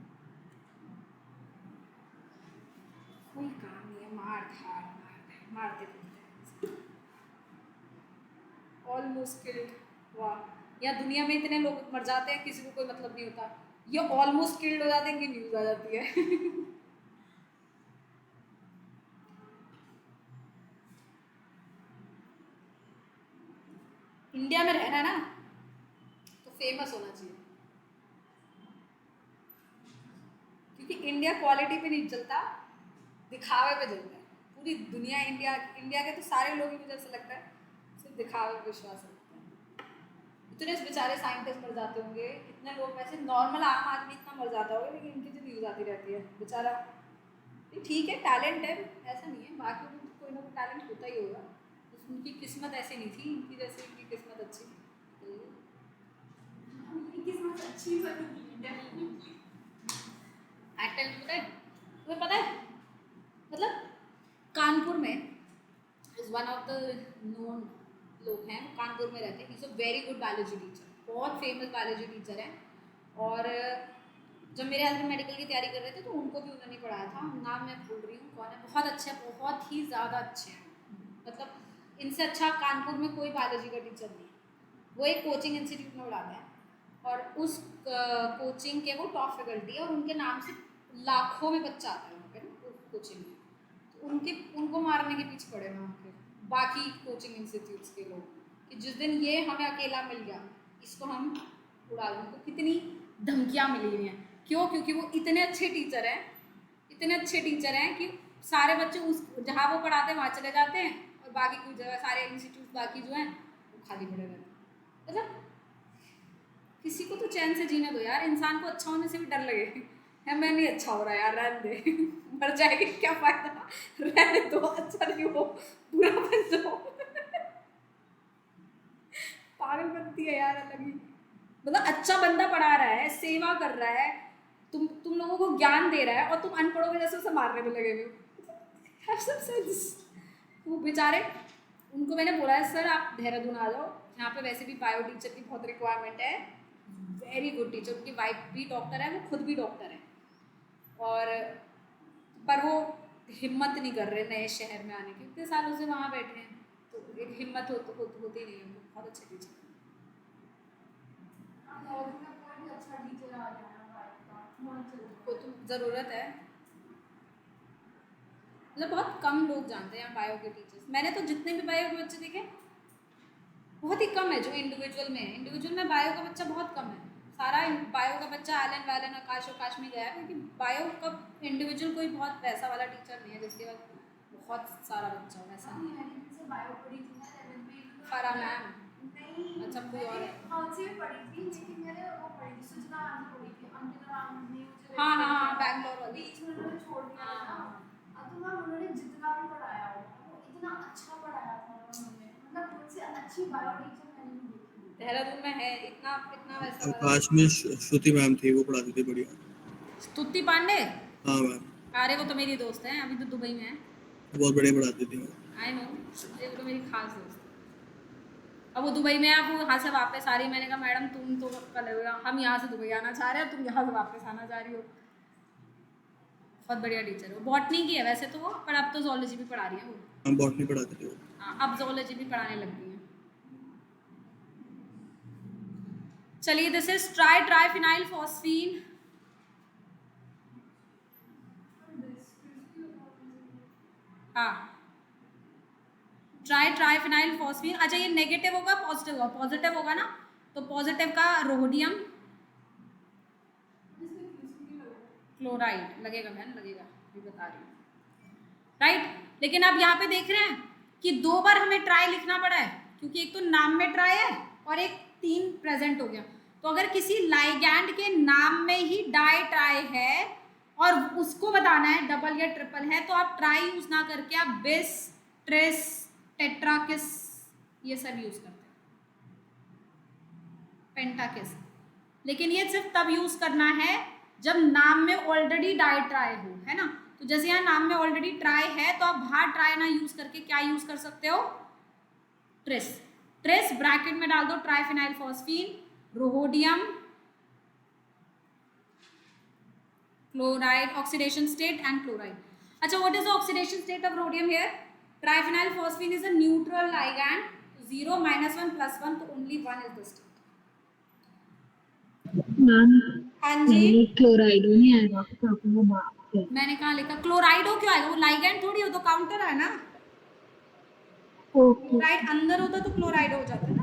Speaker 1: कोई काम नहीं है, मारते रहते हैं। ऑलमोस्ट किल्ड, वाह। या दुनिया में इतने लोग मर जाते हैं, किसी को कोई मतलब नहीं होता। ये ऑलमोस्ट किल्ड हो जाते हैं, इनकी न्यूज आ जाती है। इंडिया में रहना है ना तो फेमस होना चाहिए, क्योंकि इंडिया क्वालिटी पे नहीं चलता, दिखावे पे चलता है। पूरी दुनिया इंडिया के तो सारे लोग ही मुझे ऐसा लगता है सिर्फ दिखावे पे विश्वास रखते हैं। इतने बेचारे साइंटिस्ट मर जाते होंगे, इतने लोग, वैसे नॉर्मल आम आदमी इतना मर जाता होगा, लेकिन इनकी जो न्यूज़ आती रहती है बेचारा। ठीक है, टैलेंट है, ऐसा नहीं है, बाकी को कोई ना कोई टैलेंट होता ही होगा। उनकी किस्मत ऐसी नहीं थी, इनकी जैसे इनकी किस्मत अच्छी थी।
Speaker 2: किस्मत अच्छी बनी
Speaker 1: एक्टर पता है, तुम्हें पता है, मतलब कानपुर में is one of the known लोग हैं, वो कानपुर में रहते हैं। He is a very good biology teacher, बहुत फेमस बायोलॉजी टीचर हैं। और जब मेरे हस्बैंड मेडिकल की तैयारी कर रहे थे तो उनको भी उन्होंने पढ़ाया था। नाम मैं भूल रही हूँ कौन है, बहुत अच्छे, बहुत ही ज़्यादा अच्छे हैं। मतलब इनसे अच्छा कानपुर में कोई बायोलॉजी का टीचर नहीं है। वो एक कोचिंग इंस्टीट्यूट में पढ़ाते हैं और उस कोचिंग के वो टॉप फैकल्टी है, और उनके नाम से लाखों में बच्चा आता है वहाँ पे ना उस कोचिंग में। तो उनको मारने के पीछे पड़े वहाँ के बाकी कोचिंग इंस्टीट्यूट्स के लोग, कि जिस दिन ये हमें अकेला मिल गया इसको हम उड़ा दें। उनको कितनी धमकियाँ मिली हुई हैं, क्यों? क्योंकि वो इतने अच्छे टीचर हैं कि सारे बच्चे उस जहाँ वो पढ़ाते हैं वहाँ चले जाते हैं, और बाकी कुछ जगह सारे इंस्टीट्यूट बाकी जो हैं वो खाली पड़े रहते हैं। मतलब किसी को तो चैन से जीने दो यार, इंसान को अच्छा होने से भी डर लगे है, मैं नहीं अच्छा हो रहा यार, रहने दे। मर जाएगी क्या फायदा, रहने दो, अच्छा नहीं हो, बुरा बन जाओ। पागल बनती है यार अलग ही। मतलब अच्छा बंदा पढ़ा रहा है, सेवा कर रहा है, तुम लोगों को ज्ञान दे रहा है, और तुम अनपढ़ों के जैसे उसे मारने में लगे हुए हो। वो बेचारे, उनको मैंने बोला है सर आप देहरादून आ जाओ, यहाँ पे वैसे भी बायो टीचर की बहुत रिक्वायरमेंट है, वेरी गुड टीचर। उनकी वाइफ भी डॉक्टर है, वो खुद भी डॉक्टर है, और पर वो हिम्मत नहीं कर रहे नए शहर में आने की, इतने सालों से वहाँ बैठे हैं, तो एक हिम्मत होती नहीं है। बहुत अच्छे टीचर हैं।
Speaker 2: कोई भी अच्छा टीचर आ जाए
Speaker 1: को तो ज़रूरत है, मतलब बहुत कम लोग जानते हैं बायो के टीचर्स। मैंने तो जितने भी बायो के बच्चे देखे बहुत ही कम है जो इंडिविजुअल में है। इंडिविजुअल में बायो का बच्चा बहुत कम है। सारा बायो का बच्चा एलन वैलन आकाश में गया है, क्योंकि बायो का इंडिविजुअल कोई बहुत पैसा वाला टीचर नहीं है जिसके बाद बहुत सारा बच्चा हो, वैसा नहीं है।
Speaker 2: से बायो पढ़ी थी ना 11th में।
Speaker 1: फरा मैम,
Speaker 2: नहीं,
Speaker 1: अच्छा कोई और है?
Speaker 2: हाँ से भी पढ़ी थी, लेकिन मैंने वो पढ़ी थी सुजना राम से पढ़ी थी। अंकिता राम ने मुझे
Speaker 1: हाँ बैंगलोर वाली।
Speaker 2: बीच में उन्होंने छोड़ दिया था ना। अब तो मैम उन्होंने जितना भी पढ़ाया हो वो इतना अच्छा पढ़ाया था उन्होंने, मतलब मुझसे अच्छी बायो टीचर मैंने नहीं देखी।
Speaker 1: देहरादून में है इतना वैसा वाला।
Speaker 9: आकाश में श्रुति मैम थी, वो पढ़ाती थी बढ़िया।
Speaker 1: स्तुति पांडे,
Speaker 9: हाँ मैम,
Speaker 1: अरे वो तो मेरी दोस्त है, अभी तो दुबई में है।
Speaker 9: बहुत बढ़िया पढ़ाती थी।
Speaker 1: आई नो, वो तो मेरी खास दोस्त है। अब वो दुबई में है, अब वो यहाँ से वापस आ रही है। मैंने कहा मैडम तुम तो कल हम यहाँ से दुबई आना चाह रहे हैं, तुम यहाँ से वापस आना चाह रही हो। बहुत बढ़िया टीचर है वो, बॉटनी की है वैसे तो वो, पर अब तो जोलॉजी भी पढ़ा रही है वो।
Speaker 9: हम बॉटनी पढ़ाते थे वो।
Speaker 1: हाँ, अब जोलॉजी भी पढ़ाने लग गई है। चलिए, दिस इज ट्राइफिनाइल फॉस्फीन। हाँ, ट्राइफिनाइल फॉस्फीन। अच्छा, ये नेगेटिव होगा पॉजिटिव होगा? पॉजिटिव होगा ना, तो पॉजिटिव का रोडियम क्लोराइड लगेगा, मैम लगेगा, भी बता रही हूँ। राइट, लेकिन अब यहाँ पे देख रहे हैं कि 2 बार हमें ट्राई लिखना पड़ा है, क्योंकि एक तो नाम में ट्राई है और एक 3 प्रेजेंट हो गया। तो अगर किसी लाइगैंड के नाम में ही डाई ट्राई है और उसको बताना है डबल या ट्रिपल है, तो आप ट्राई यूज ना करके आप बिस, ट्रिस, टेट्राकिस ये सब यूज करते हैं, पेंटाकिस। लेकिन ये सिर्फ तब यूज करना है जब नाम में ऑलरेडी डाई ट्राई हो, है ना। तो जैसे यहाँ नाम में ऑलरेडी ट्राई है तो आप बाहर ट्राई ना यूज करके क्या यूज कर सकते हो, ट्रिस। ट्रिस ब्रैकेट में डाल दो triphenyl phosphine, rhodium chloride, oxidation state and chloride. अच्छा, what is the oxidation state of rhodium here? Triphenyl phosphine is a neutral ligand, 0 -1 +1, तो only 1 is the state.
Speaker 5: Ma'am
Speaker 1: हाँ जी,
Speaker 5: क्लोराइड नहीं आएगा क्योंकि वो बात है।
Speaker 1: मैंने कहा लिखा क्लोराइडो क्यों आएगा, वो लाइगैंड थोड़ी हो, तो काउंटर है ना।
Speaker 5: ओके
Speaker 1: क्लोराइड अंदर होता तो क्लोराइड हो जाता ना।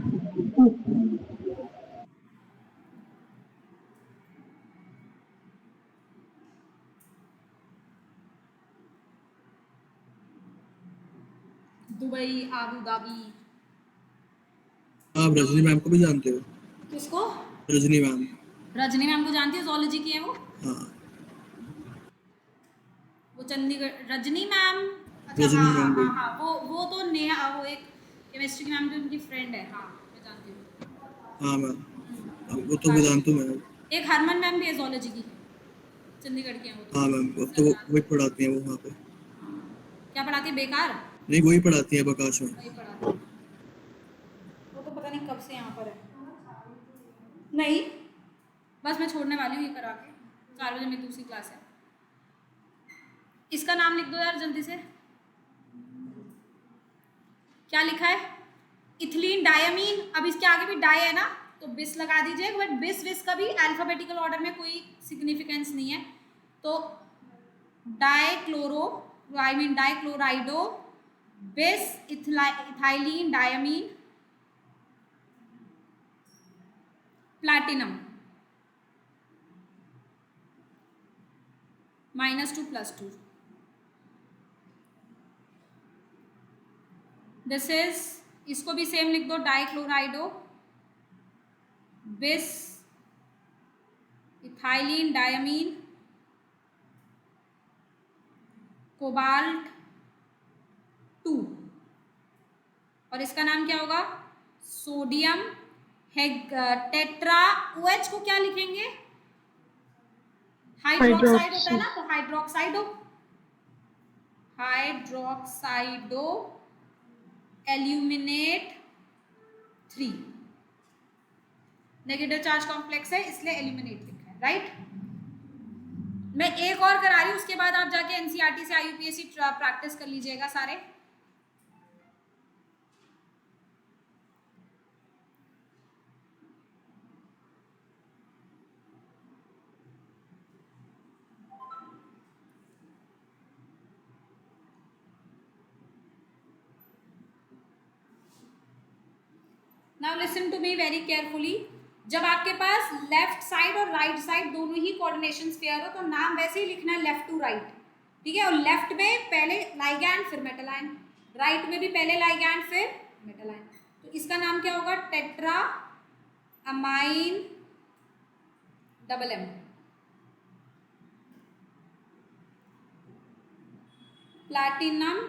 Speaker 1: Dubai, Abu Dhabi.
Speaker 9: आप रजनी मैम को भी जानते हो?
Speaker 1: किसको?
Speaker 9: रजनी मैम।
Speaker 1: रजनी मैम को जानती हो, zoology की है वो।
Speaker 9: हाँ,
Speaker 1: वो चंडीगढ़ रजनी मैम। अच्छा,
Speaker 9: रजनी
Speaker 1: हाँ हाँ
Speaker 9: मैम
Speaker 1: हाँ हाँ, वो तो नेहा, वो एक केमिस्ट्री की मैम जो उनकी फ्रेंड है, हाँ मैं जानती हूँ।
Speaker 9: हाँ मैम, वो तो वेदांतु मैम।
Speaker 1: एक हरमन मैम भी है zoology की, चंडीगढ़ की है वो तो।
Speaker 9: हाँ मैम, अब तो वही पढ़ाती हैं वो वहाँ पे।
Speaker 1: क्या पढ़ाती है, बेकार?
Speaker 9: नहीं, वही पढ़ाती हैं प्रकाश में।
Speaker 1: वही पढ़ाती है। वो तो पता नहीं कब से यहाँ पर है। नहीं, बस मैं छोड़ने वाली हूँ ये करा के, 4 बजे मेरी दूसरी क्लास है। इसका नाम लिख दो यार जल्दी से, क्या लिखा है? Ethylene diamine. अब इसके आगे भी डाई है ना, तो बिस लगा दीजिए, बट बिस विस का भी अल्फाबेटिकल ऑर्डर में कोई सिग्निफिकेंस नहीं है। तो डाइक्लोरो, आई मीन डाइक्लोराइडो, बिस, ethylene diamine, platinum, -2 +2। This is, इसको भी सेम लिख दो, डाइक्लोराइडो, बिस, इथाइलीन डायमीन, कोबाल्ट 2, और इसका नाम क्या होगा? Sodium tetra. OH को क्या लिखेंगे? हाइड्रोक्साइड होता है ना, तो हाइड्रोक्साइडो, हाइड्रोक्साइडो एल्यूमिनेट 3। नेगेटिव चार्ज कॉम्प्लेक्स है इसलिए एल्यूमिनेट लिखा है, राइट। मैं एक और करा रही हूँ, उसके बाद आप जाके एनसीईआरटी से IUPAC प्रैक्टिस कर लीजिएगा सारे। Now listen to me very carefully. जब आपके पास लेफ्ट साइड और राइट साइड दोनों ही कोऑर्डिनेशन स्फीयर हो तो नाम वैसे ही लिखना है लेफ्ट टू राइट, ठीक है। और लेफ्ट में पहले लाइगैंड फिर मेटल आयन, राइट में भी पहले लाइगैंड फिर मेटल आयन। तो इसका नाम क्या होगा? Tetra amine double M, platinum.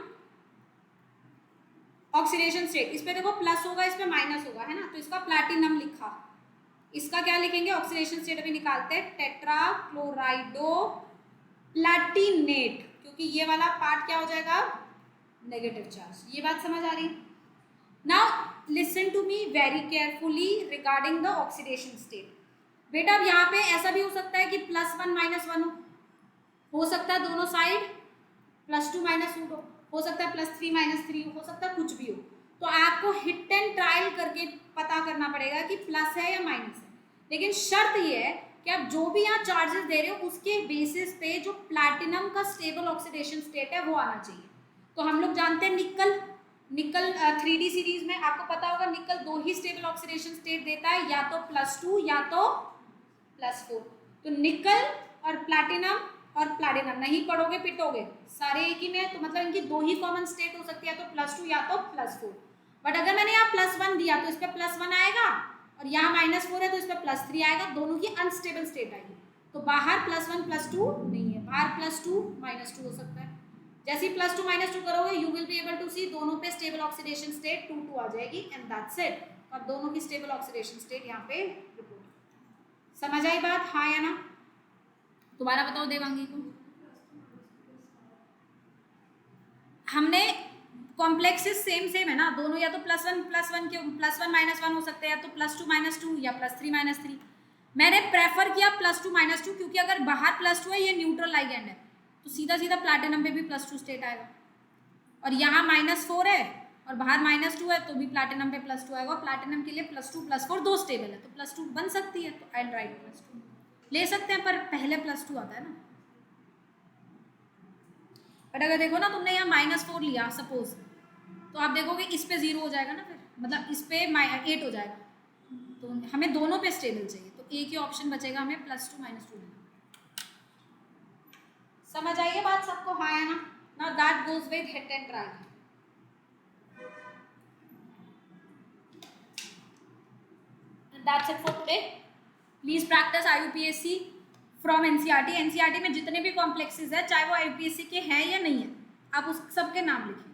Speaker 1: Oxidation state, इस पे देखो प्लस होगा, इस पे माइनस होगा, है ना, तो इसका प्लैटिनम लिखा। इसका क्या लिखेंगे? ऑक्सीडेशन स्टेट अभी निकालते हैं, टेट्रा क्लोराइडो प्लैटिनेट, क्योंकि ये वाला पार्ट क्या हो जाएगा? Negative charge. ये बात समझ आ रही? Now listen to me very carefully regarding the oxidation state. बेटा अब यहाँ पे ऐसा भी हो सकता है कि +1 -1 हो सकता है दोनों साइड, +2 -2 हो सकता है, +3 -3 हो सकता है, कुछ भी हो। तो आपको हिट एंड ट्रायल करके पता करना पड़ेगा कि प्लस है या माइनस है। लेकिन शर्त ये है कि आप जो भी यहाँ चार्जेस दे रहे हो उसके बेसिस पे जो प्लैटिनम का स्टेबल ऑक्सीडेशन स्टेट है वो आना चाहिए। तो हम लोग जानते हैं निकल 3D सीरीज में आपको पता होगा निकल 2 ही स्टेबल ऑक्सीडेशन स्टेट देता है, या तो +2 या तो +4। तो निकल और प्लैटिनम और प्लैटिनम नहीं पढ़ोगे पिटोगे, सारे एक ही में, तो मतलब इनकी 2 ही कॉमन स्टेट हो सकती है, तो +2 या तो +4। बट अगर मैंने यहाँ +1 दिया तो इस पर +1 आएगा, और यहाँ -4 है तो इस पर +3 आएगा, दोनों की अनस्टेबल स्टेट आएगी। तो बाहर +1 +2 नहीं है, r +2 -2 हो सकता है। जैसे ही +2 -2 करोगे you will be able to see दोनों पे स्टेबल ऑक्सीडेशन स्टेट 2 आ जाएगी एंड दैट्स इट। और दोनों की स्टेबल ऑक्सीडेशन स्टेट यहाँ पे रिपोर्ट। समझ आई बात, हाँ या ना? दोबारा बताओ देवांगी को। हमने कॉम्प्लेक्सेस सेम है ना दोनों, या तो +1 के +1 -1 हो सकते हैं, या तो +2 -2 या +3 -3। मैंने प्रेफर किया +2 -2 क्योंकि अगर बाहर +2 है ये न्यूट्रल लाइगेंड है तो सीधा सीधा प्लैटिनम पे भी +2 स्टेट आएगा, और यहाँ -4 है और बाहर -2 है तो भी प्लैटिनम पे +2 आएगा। प्लैटिनम के लिए +2 +4 दो स्टेबल है तो +2 बन सकती है, तो आई विल राइट +2 ले सकते हैं, पर पहले +2 आता है ना। बट अगर देखो ना तुमने यहाँ -4 लिया सपोज, तो आप देखोगे इस पे 0 हो जाएगा ना, फिर मतलब इस पे 8 हो जाएगा, तो हमें दोनों पे स्टेबल चाहिए, तो एक ही ऑप्शन बचेगा हमें +2 -2 लेना। समझ आइए बात सबको, हाँ या ना? Now that goes with hit and try. That's it for today. Please practice IUPAC from NCERT। NCERT में जितने भी कॉम्प्लेक्सेस है चाहे वो IUPAC के हैं या नहीं है, आप उस सबके नाम लिखिए,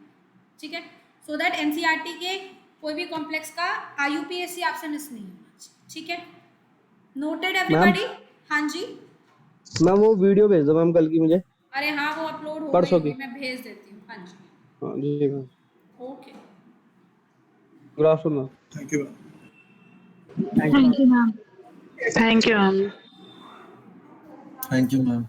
Speaker 1: ठीक है, सो दैट NCERT के कोई भी कॉम्प्लेक्स का IUPAC आपसे मिस नहीं होना, ठीक है? Noted everybody? हाँ जी
Speaker 8: मैम वो वीडियो भेज दो मैम कल की मुझे।
Speaker 1: अरे हाँ वो अपलोड हो
Speaker 8: परसों
Speaker 1: गई,
Speaker 8: की।
Speaker 1: मैं भेज देती हूँ। हाँ जी
Speaker 8: हाँ जी ma'am.
Speaker 1: Okay.
Speaker 8: Good afternoon.
Speaker 9: Thank you ma'am.
Speaker 5: Thank you ma'am.
Speaker 7: Thank you, ma'am.
Speaker 4: Thank you ma'am.